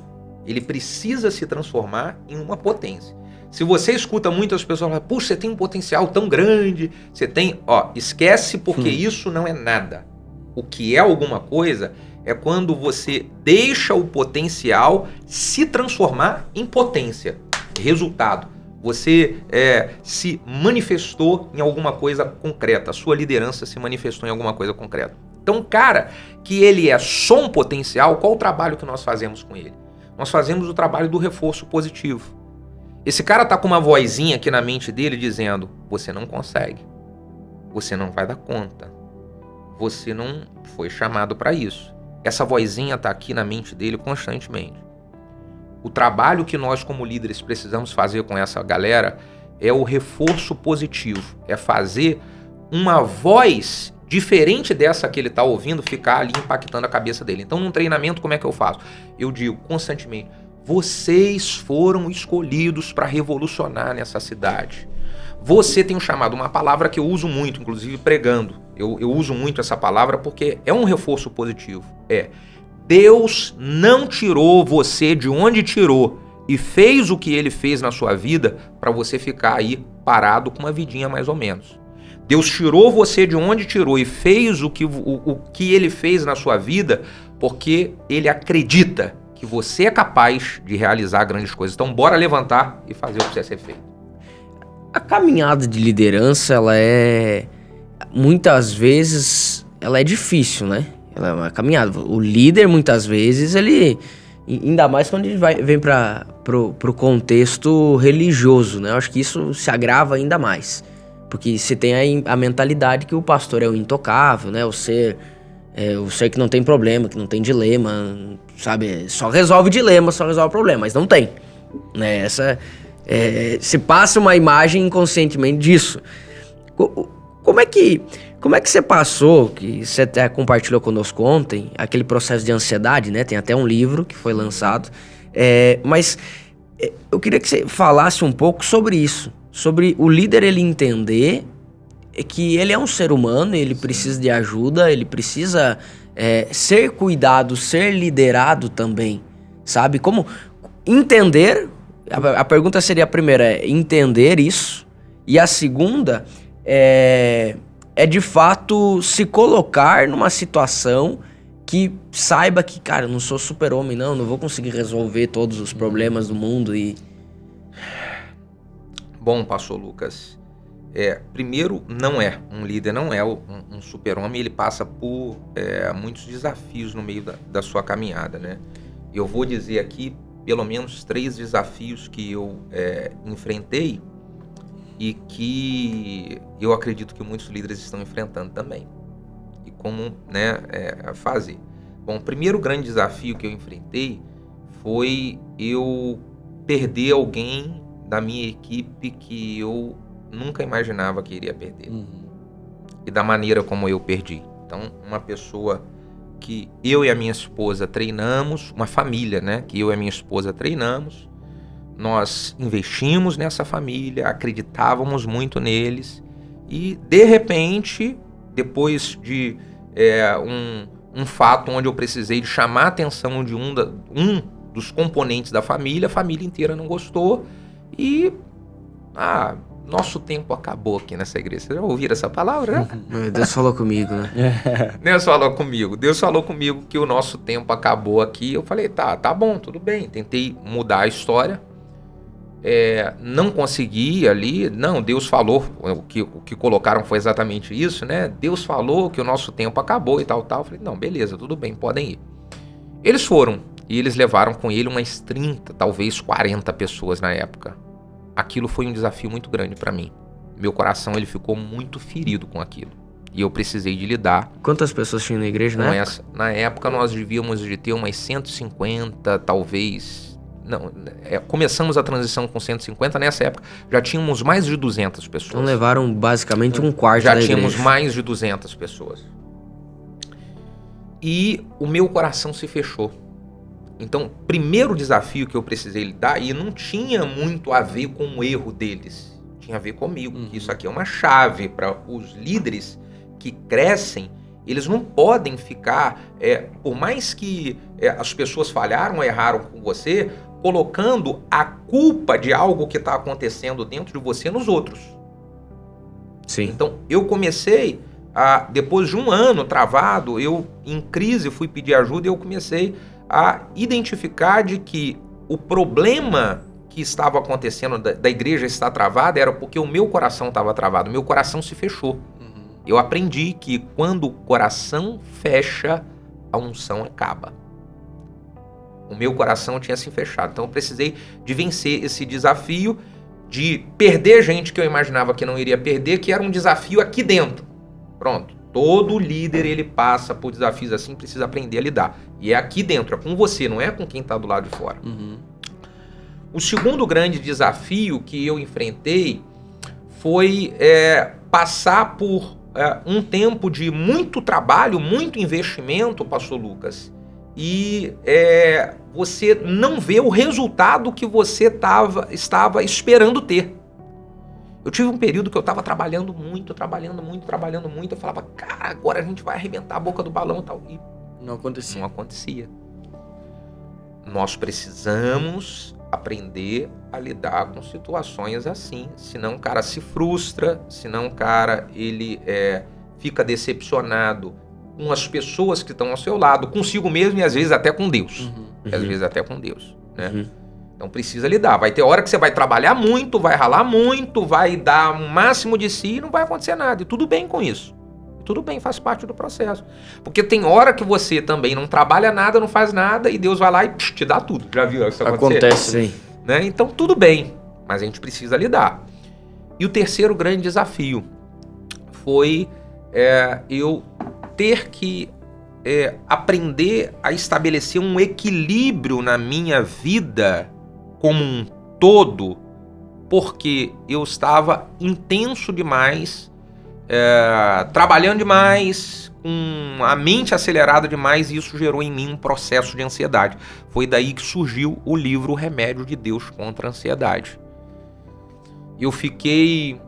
Ele precisa se transformar em uma potência. Se você escuta muitas pessoas falar, puxa, você tem um potencial tão grande, você tem... esquece porque isso não é nada. O que é alguma coisa é quando você deixa o potencial se transformar em potência. Resultado. Você se manifestou em alguma coisa concreta. A sua liderança se manifestou em alguma coisa concreta. Então, cara, que ele é só um potencial, qual o trabalho que nós fazemos com ele? Nós fazemos o trabalho do reforço positivo. Esse cara tá com uma vozinha aqui na mente dele dizendo, você não consegue, você não vai dar conta, você não foi chamado para isso. Essa vozinha tá aqui na mente dele constantemente. O trabalho que nós como líderes precisamos fazer com essa galera é o reforço positivo, é fazer uma voz diferente dessa que ele tá ouvindo ficar ali impactando a cabeça dele. Então num treinamento como é que eu faço? Eu digo constantemente, vocês foram escolhidos para revolucionar nessa cidade. Você tem um chamado, uma palavra que eu uso muito, inclusive pregando. Eu uso muito essa palavra porque é um reforço positivo. Deus não tirou você de onde tirou e fez o que ele fez na sua vida para você ficar aí parado com uma vidinha mais ou menos. Deus tirou você de onde tirou e fez o que ele fez na sua vida porque ele acredita que você é capaz de realizar grandes coisas. Então, bora levantar e fazer o que precisa ser feito. A caminhada de liderança, ela muitas vezes, ela é difícil, né? Ela é uma caminhada. O líder, muitas vezes, ele... Ainda mais quando ele vem pro contexto religioso, né? Eu acho que isso se agrava ainda mais. Porque você tem a mentalidade que o pastor é o intocável, né? O ser que não tem problema, que não tem dilema, sabe? Só resolve dilema, só resolve problema, mas não tem, né? Se passa uma imagem inconscientemente disso. Como é que você passou, que você até compartilhou conosco ontem, aquele processo de ansiedade, né? Tem até um livro que foi lançado, mas eu queria que você falasse um pouco sobre isso, sobre o líder ele entender que ele é um ser humano, ele precisa de ajuda, ele precisa ser cuidado, ser liderado também, sabe? Como entender, a pergunta seria a primeira, entender isso, e a segunda é de fato se colocar numa situação que saiba que, cara, eu não sou super-homem não vou conseguir resolver todos os problemas do mundo e... Bom, pastor Lucas, primeiro, não é um líder, não é um super-homem, ele passa por muitos desafios no meio da sua caminhada, né? Eu vou dizer aqui pelo menos 3 desafios que eu enfrentei e que eu acredito que muitos líderes estão enfrentando também. E como, né, fazer. Bom, o primeiro grande desafio que eu enfrentei foi eu perder alguém da minha equipe que eu nunca imaginava que iria perder. E da maneira como eu perdi. Então, uma pessoa que eu e a minha esposa treinamos, uma família, né, que eu e a minha esposa treinamos, nós investimos nessa família, acreditávamos muito neles, e de repente, depois de um fato onde eu precisei de chamar a atenção de um dos componentes da família, a família inteira não gostou, e nosso tempo acabou aqui nessa igreja. Vocês já ouviram essa palavra, né? Deus falou comigo, né? Deus falou comigo que o nosso tempo acabou aqui. Eu falei, tá bom, tudo bem. Tentei mudar a história. Não consegui ali. Não, Deus falou. O que colocaram foi exatamente isso, né? Deus falou que o nosso tempo acabou e tal. Eu falei, não, beleza, tudo bem, podem ir. Eles foram e eles levaram com ele umas 30, talvez 40 pessoas na época. Aquilo foi um desafio muito grande para mim. Meu coração ele ficou muito ferido com aquilo. E eu precisei de lidar. Quantas pessoas tinham na igreja na época? Na época nós devíamos de ter umas 150, talvez. Não, começamos a transição com 150. Nessa época já tínhamos mais de 200 pessoas. Então levaram basicamente um quarto da igreja. Já tínhamos mais de 200 pessoas. E o meu coração se fechou. Então, primeiro desafio que eu precisei lidar, e não tinha muito a ver com o erro deles, tinha a ver comigo, que isso aqui é uma chave para os líderes que crescem. Eles não podem ficar, por mais que as pessoas falharam, erraram com você, colocando a culpa de algo que está acontecendo dentro de você nos outros. Sim. Então, eu comecei, depois de um ano travado, eu em crise fui pedir ajuda e eu comecei a identificar de que o problema que estava acontecendo da igreja estar travada era porque o meu coração estava travado, meu coração se fechou. Eu aprendi que quando o coração fecha, a unção acaba. O meu coração tinha se fechado, então eu precisei de vencer esse desafio de perder gente que eu imaginava que não iria perder, que era um desafio aqui dentro. Pronto. Todo líder, ele passa por desafios assim, precisa aprender a lidar. E é aqui dentro, é com você, não é com quem está do lado de fora. O segundo grande desafio que eu enfrentei foi passar por um tempo de muito trabalho, muito investimento, pastor Lucas, e você não vê o resultado que você estava esperando ter. Eu tive um período que eu estava trabalhando muito. Eu falava, cara, agora a gente vai arrebentar a boca do balão e tal. E não acontecia. Nós precisamos aprender a lidar com situações assim. Senão o cara se frustra, senão o cara ele, fica decepcionado com as pessoas que estão ao seu lado, consigo mesmo e às vezes até com Deus. Às vezes até com Deus, né? Então precisa lidar. Vai ter hora que você vai trabalhar muito, vai ralar muito, vai dar o máximo de si e não vai acontecer nada. E tudo bem com isso. Tudo bem, faz parte do processo. Porque tem hora que você também não trabalha nada, não faz nada e Deus vai lá e te dá tudo. Já viu isso acontecer? Acontece, sim. Né? Então tudo bem, mas a gente precisa lidar. E o terceiro grande desafio foi eu ter que aprender a estabelecer um equilíbrio na minha vida como um todo, porque eu estava intenso demais, trabalhando demais, com a mente acelerada demais, e isso gerou em mim um processo de ansiedade. Foi daí que surgiu o livro O Remédio de Deus contra a Ansiedade. Eu fiquei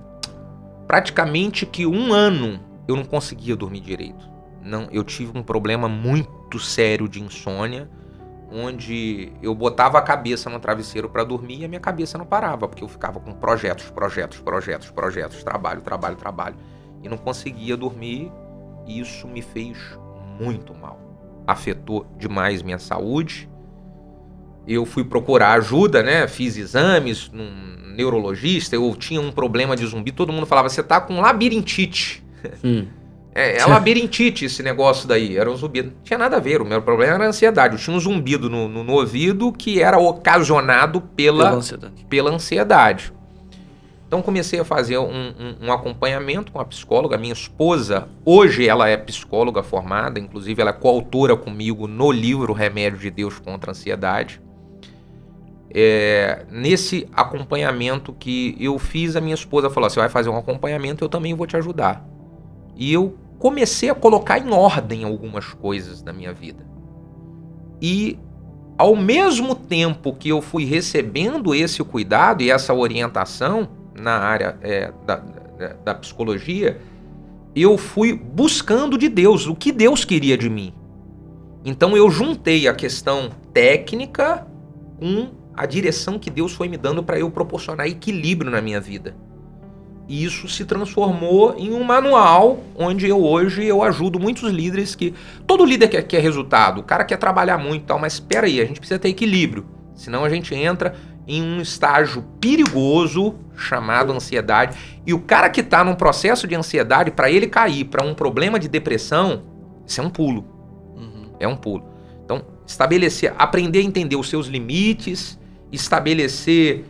praticamente que 1 ano eu não conseguia dormir direito. Não, eu tive um problema muito sério de insônia, onde eu botava a cabeça no travesseiro para dormir e a minha cabeça não parava, porque eu ficava com projetos, trabalho, e não conseguia dormir, e isso me fez muito mal. Afetou demais minha saúde, eu fui procurar ajuda, né? Fiz exames num neurologista, eu tinha um problema de zumbi, todo mundo falava, você tá com labirintite. É labirintite esse negócio daí, era um zumbido. Não tinha nada a ver, o meu problema era a ansiedade. Eu tinha um zumbido no ouvido que era ocasionado pela ansiedade. Então comecei a fazer um acompanhamento com a psicóloga, minha esposa, hoje ela é psicóloga formada, inclusive ela é coautora comigo no livro Remédio de Deus contra a Ansiedade. Nesse acompanhamento que eu fiz, a minha esposa falou, você vai fazer um acompanhamento, eu também vou te ajudar. E eu comecei a colocar em ordem algumas coisas da minha vida. E ao mesmo tempo que eu fui recebendo esse cuidado e essa orientação na área da psicologia, eu fui buscando de Deus, o que Deus queria de mim. Então eu juntei a questão técnica com a direção que Deus foi me dando para eu proporcionar equilíbrio na minha vida. E isso se transformou em um manual onde hoje eu ajudo muitos líderes que... Todo líder quer resultado, o cara quer trabalhar muito e tal, mas espera aí, a gente precisa ter equilíbrio. Senão a gente entra em um estágio perigoso chamado ansiedade. E o cara que está num processo de ansiedade, para ele cair para um problema de depressão, isso é um pulo. É um pulo. Então, aprender a entender os seus limites, estabelecer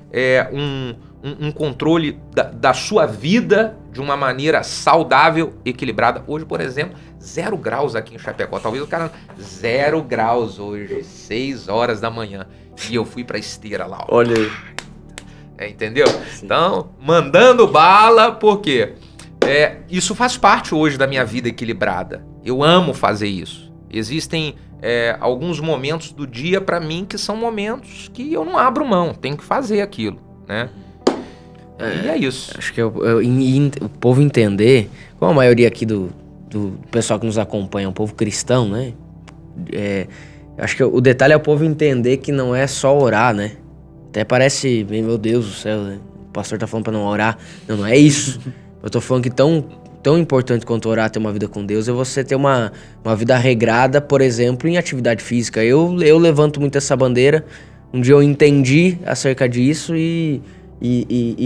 um controle da sua vida de uma maneira saudável, equilibrada. Hoje, por exemplo, 0 graus aqui em Chapecó. Talvez o cara... 0 graus hoje, 6 horas da manhã. E eu fui pra esteira lá. Ó. Olha aí. Entendeu? Sim. Então, mandando bala, por quê? Isso faz parte hoje da minha vida equilibrada. Eu amo fazer isso. Existem alguns momentos do dia pra mim que são momentos que eu não abro mão. Tenho que fazer aquilo, né? E é isso. Acho que o povo entender, como a maioria aqui do pessoal que nos acompanha é um povo cristão, né? Acho que o detalhe é o povo entender que não é só orar, né? Até parece, meu Deus do céu, né? O pastor tá falando pra não orar. Não é isso. Eu tô falando que tão importante quanto orar, ter uma vida com Deus, é você ter uma vida regrada, por exemplo, em atividade física. Eu levanto muito essa bandeira. Um dia eu entendi acerca disso e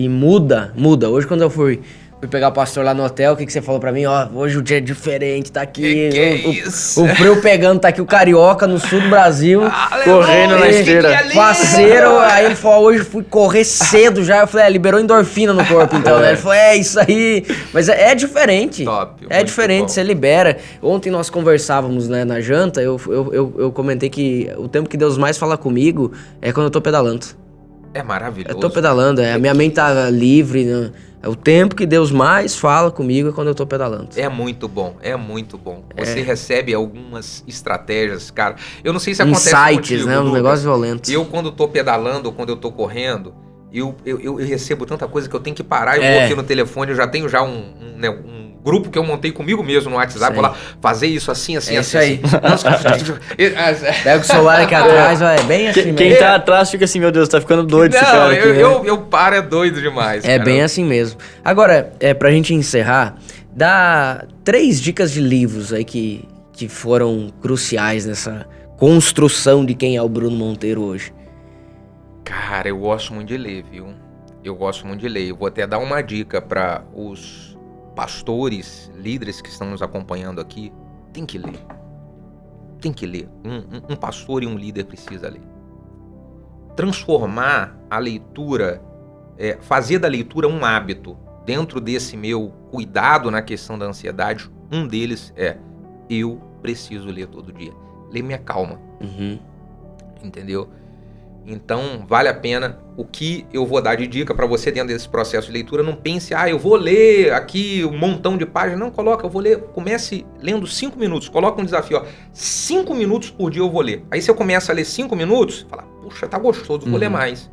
muda. Hoje, quando eu fui pegar o pastor lá no hotel, o que você falou pra mim? Ó, hoje o dia é diferente, tá aqui. O frio pegando, tá aqui o carioca no sul do Brasil. Correndo na esteira. Faceiro. Aí ele falou, hoje fui correr cedo já. Eu falei, liberou endorfina no corpo, então, né? Ele falou, isso aí. Mas é diferente. Top. É diferente, bom. Você libera. Ontem nós conversávamos, né, na janta, eu comentei que o tempo que Deus mais fala comigo é quando eu tô pedalando. É maravilhoso. Eu tô pedalando, a minha mente tá livre, né? O tempo que Deus mais fala comigo é quando eu tô pedalando. É muito bom, é muito bom. Você recebe algumas estratégias, cara. Eu não sei se acontece insights, né? Lucas. Um negócio violento. Eu, quando tô pedalando ou quando eu tô correndo, eu recebo tanta coisa que eu tenho que parar. Eu vou aqui no telefone, eu já tenho um grupo que eu montei comigo mesmo no WhatsApp, vou lá fazer isso assim, assim, assim. Aí. Pega o celular aqui atrás, é bem assim mesmo. Quem tá atrás fica assim, meu Deus, tá ficando doido esse cara aqui. Eu paro, doido demais. É bem assim mesmo. Agora, pra gente encerrar, dá 3 dicas de livros aí que foram cruciais nessa construção de quem é o Bruno Monteiro hoje. Cara, eu gosto muito de ler, viu? Eu gosto muito de ler. Eu vou até dar uma dica para os pastores, líderes que estão nos acompanhando aqui. Tem que ler. Tem que ler. Um pastor e um líder precisa ler. Transformar a leitura, fazer da leitura um hábito. Dentro desse meu cuidado na questão da ansiedade, um deles eu preciso ler todo dia. Ler me acalma. Entendeu? Então, vale a pena. O que eu vou dar de dica para você dentro desse processo de leitura, não pense, eu vou ler aqui um montão de páginas. Não, coloca, eu vou ler, comece lendo 5 minutos. Coloca um desafio, 5 minutos por dia eu vou ler. Aí você começa a ler 5 minutos, fala, puxa, tá gostoso, vou ler mais.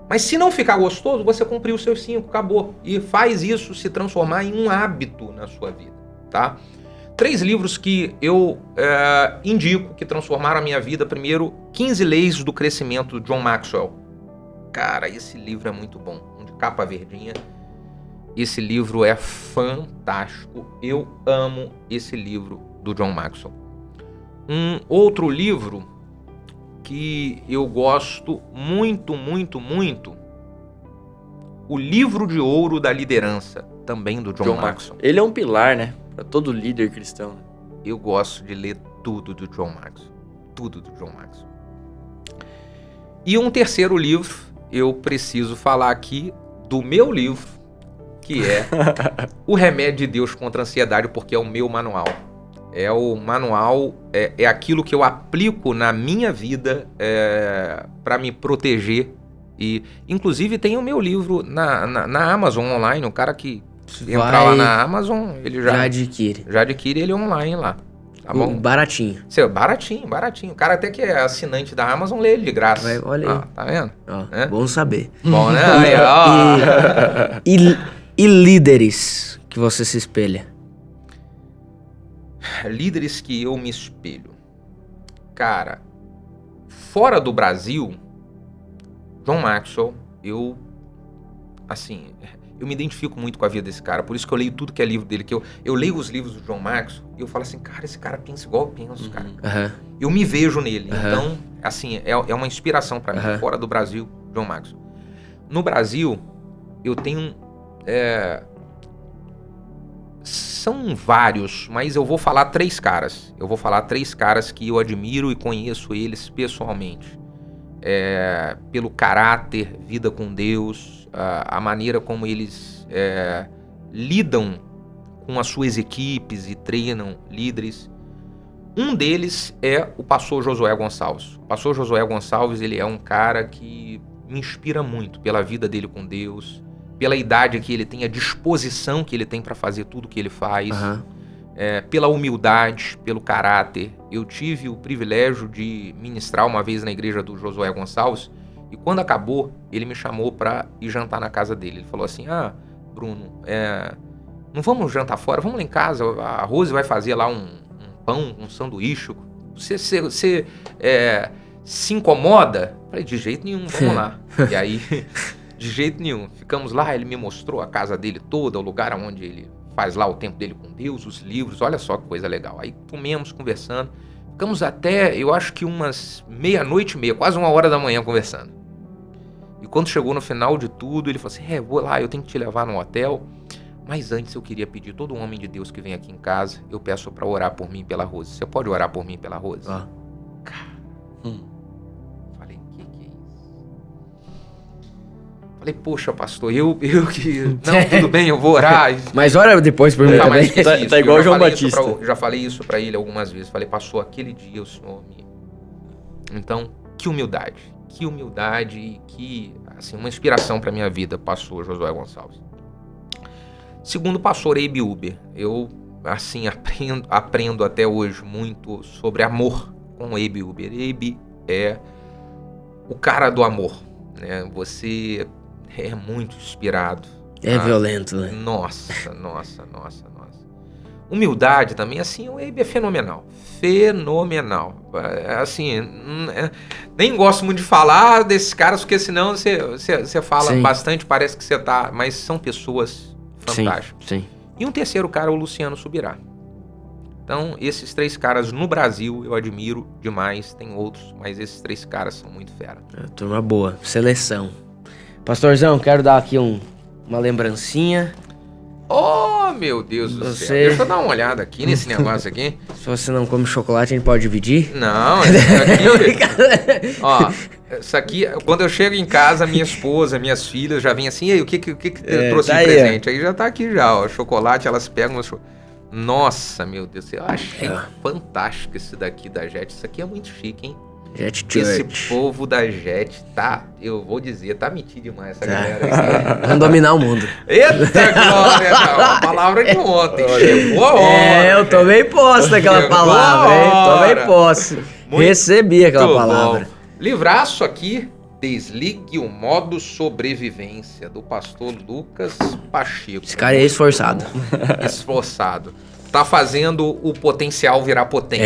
Mas se não ficar gostoso, você cumpriu os seus 5, acabou. E faz isso se transformar em um hábito na sua vida, tá? 3 livros que eu indico que transformaram a minha vida. Primeiro, 15 Leis do Crescimento, do John Maxwell. Cara, esse livro é muito bom. Um de capa verdinha. Esse livro é fantástico. Eu amo esse livro do John Maxwell. Um outro livro que eu gosto muito, muito, muito, o Livro de Ouro da Liderança, também do John Maxwell. Ele é um pilar, né? Pra todo líder cristão. Eu gosto de ler tudo do John Maxwell. Tudo do John Maxwell. E um terceiro livro, eu preciso falar aqui do meu livro, que é O Remédio de Deus contra a Ansiedade, porque é o meu manual. É o manual, é aquilo que eu aplico na minha vida para me proteger. E, inclusive, tem o meu livro na Amazon online. O cara que entrar lá na Amazon, ele já adquire. Já adquire ele online lá. Tá bom? Baratinho. Baratinho, baratinho. O cara até que é assinante da Amazon, lê ele de graça. Olha aí. Tá vendo? Bom saber. Bom, né? Aí, e líderes que você se espelha? Líderes que eu me espelho. Cara, fora do Brasil, John Maxwell, eu me identifico muito com a vida desse cara, por isso que eu leio tudo que é livro dele, que eu leio os livros do John Maxwell e eu falo assim, cara, esse cara pensa igual eu penso, cara. Eu me vejo nele, então, assim, é uma inspiração pra mim, fora do Brasil, John Maxwell. No Brasil, eu tenho, são vários, mas eu vou falar 3 caras. Eu vou falar 3 caras que eu admiro e conheço eles pessoalmente. Pelo caráter, vida com Deus, a maneira como eles lidam com as suas equipes e treinam líderes. Um deles é o pastor Josué Gonçalves. O pastor Josué Gonçalves, ele é um cara que me inspira muito pela vida dele com Deus, pela idade que ele tem, a disposição que ele tem para fazer tudo que ele faz, pela humildade, pelo caráter. Eu tive o privilégio de ministrar uma vez na igreja do Josué Gonçalves e quando acabou, ele me chamou para ir jantar na casa dele. Ele falou assim, Bruno, não vamos jantar fora, vamos lá em casa, a Rose vai fazer lá um pão, um sanduíche. Você se incomoda? Eu falei, de jeito nenhum, vamos lá. E aí, de jeito nenhum, ficamos lá, ele me mostrou a casa dele toda, o lugar onde ele faz lá o tempo dele com Deus, os livros, olha só que coisa legal. Aí comemos, conversando, ficamos até, eu acho que umas 00:30, quase 1h da manhã conversando. E quando chegou no final de tudo, ele falou assim, vou lá, eu tenho que te levar no hotel, mas antes eu queria pedir, todo homem de Deus que vem aqui em casa, eu peço pra orar por mim e pela Rose. Você pode orar por mim e pela Rose? Falei, que é isso? Falei, poxa, pastor, eu que... Não, tudo bem, eu vou orar. Mas ora depois por mim também. Tá igual o João Batista. Já falei isso pra ele algumas vezes. Falei, pastor, aquele dia o senhor me... Então, que humildade e que, assim, uma inspiração pra minha vida, pastor Josué Gonçalves. Segundo, pastor Abe Uber. Eu, assim, aprendo até hoje muito sobre amor com Abe Uber. Abe é o cara do amor, né? Você é muito inspirado. Violento, né? Nossa. Humildade também, assim, o Abe é fenomenal. Fenomenal. Assim, nem gosto muito de falar desses caras, porque senão você fala bastante, parece que você tá... Mas são pessoas fantásticas. Sim. E um terceiro cara é o Luciano Subirá. Então, esses 3 caras no Brasil eu admiro demais. Tem outros, mas esses 3 caras são muito fera. Turma boa. Seleção. Pastorzão, quero dar aqui uma lembrancinha. Oh, meu Deus do céu. Deixa eu dar uma olhada aqui nesse negócio aqui. Se você não come chocolate, a gente pode dividir? Não, isso aqui... Ó, isso aqui, quando eu chego em casa, minha esposa, minhas filhas já vêm assim, e aí, o que trouxe de presente? Aí já tá aqui já, ó, chocolate, elas pegam... Nossa, meu Deus, eu achei fantástico esse daqui da Jet. Isso aqui é muito chique, hein? Jet Church. Esse povo da Jet tá, eu vou dizer, tá metido demais essa galera. Vamos dominar o mundo. Eita, glória! A palavra de ontem. Chegou a hora. Eu tomei posse daquela palavra, hein? Tomei posse. Recebi aquela palavra. Bom. Livraço aqui, Desligue o Modo Sobrevivência, do pastor Lucas Pacheco. Esse cara é esforçado. Esforçado. Tá fazendo o potencial virar potência.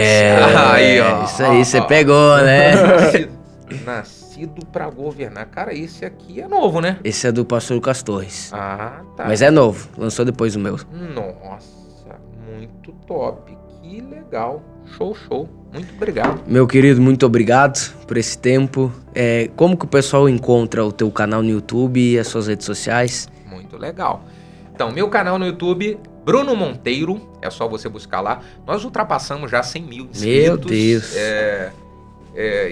Aí, ó. Isso aí, você pegou, né? Nascido pra governar. Cara, esse aqui é novo, né? Esse é do pastor Lucas Torres. Tá. Mas é novo. Lançou depois do meu. Nossa, muito top. Que Que legal. Show. Muito obrigado. Meu querido, muito obrigado por esse tempo. Como que o pessoal encontra o teu canal no YouTube e as suas redes sociais? Muito legal. Então, meu canal no YouTube, Bruno Monteiro, é só você buscar lá. Nós ultrapassamos já 100 mil inscritos. Meu Deus.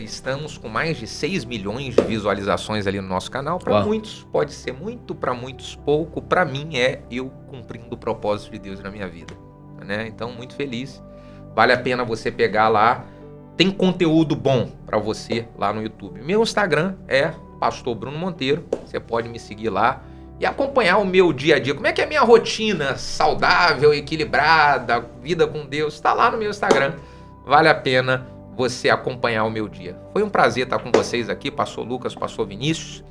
Estamos com mais de 6 milhões de visualizações ali no nosso canal. Para muitos pode ser muito, para muitos pouco. Para mim é eu cumprindo o propósito de Deus na minha vida, né? Então, muito feliz. Vale a pena você pegar lá. Tem conteúdo bom para você lá no YouTube. Meu Instagram é Pastor Bruno Monteiro. Você pode me seguir lá e acompanhar o meu dia a dia. Como é que é a minha rotina saudável, equilibrada, vida com Deus? Está lá no meu Instagram. Vale a pena você acompanhar o meu dia. Foi um prazer estar com vocês aqui, Pastor Lucas, Pastor Vinícius.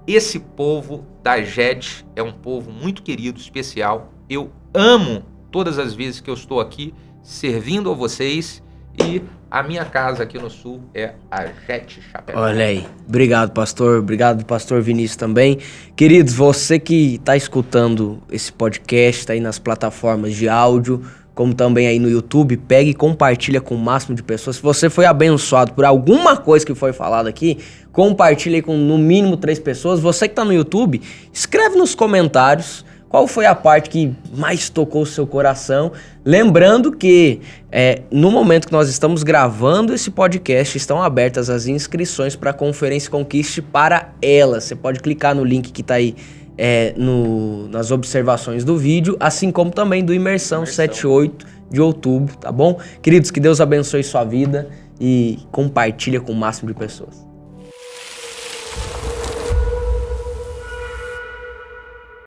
Esse povo da JET é um povo muito querido, especial. Eu amo todas as vezes que eu estou aqui servindo a vocês, e a minha casa aqui no Sul é a JET Chapecó. Olha aí. Obrigado, pastor. Obrigado, pastor Vinícius também. Queridos, você que está escutando esse podcast, está aí nas plataformas de áudio, como também aí no YouTube, pegue e compartilha com o máximo de pessoas. Se você foi abençoado por alguma coisa que foi falada aqui, compartilha aí com no mínimo 3 pessoas. Você que está no YouTube, escreve nos comentários qual foi a parte que mais tocou o seu coração. Lembrando que no momento que nós estamos gravando esse podcast, estão abertas as inscrições para a Conferência Conquiste para Elas. Você pode clicar no link que está aí nas observações do vídeo, assim como também do Imersão 7 e 8 de outubro, tá bom? Queridos, que Deus abençoe sua vida e compartilha com o máximo de pessoas.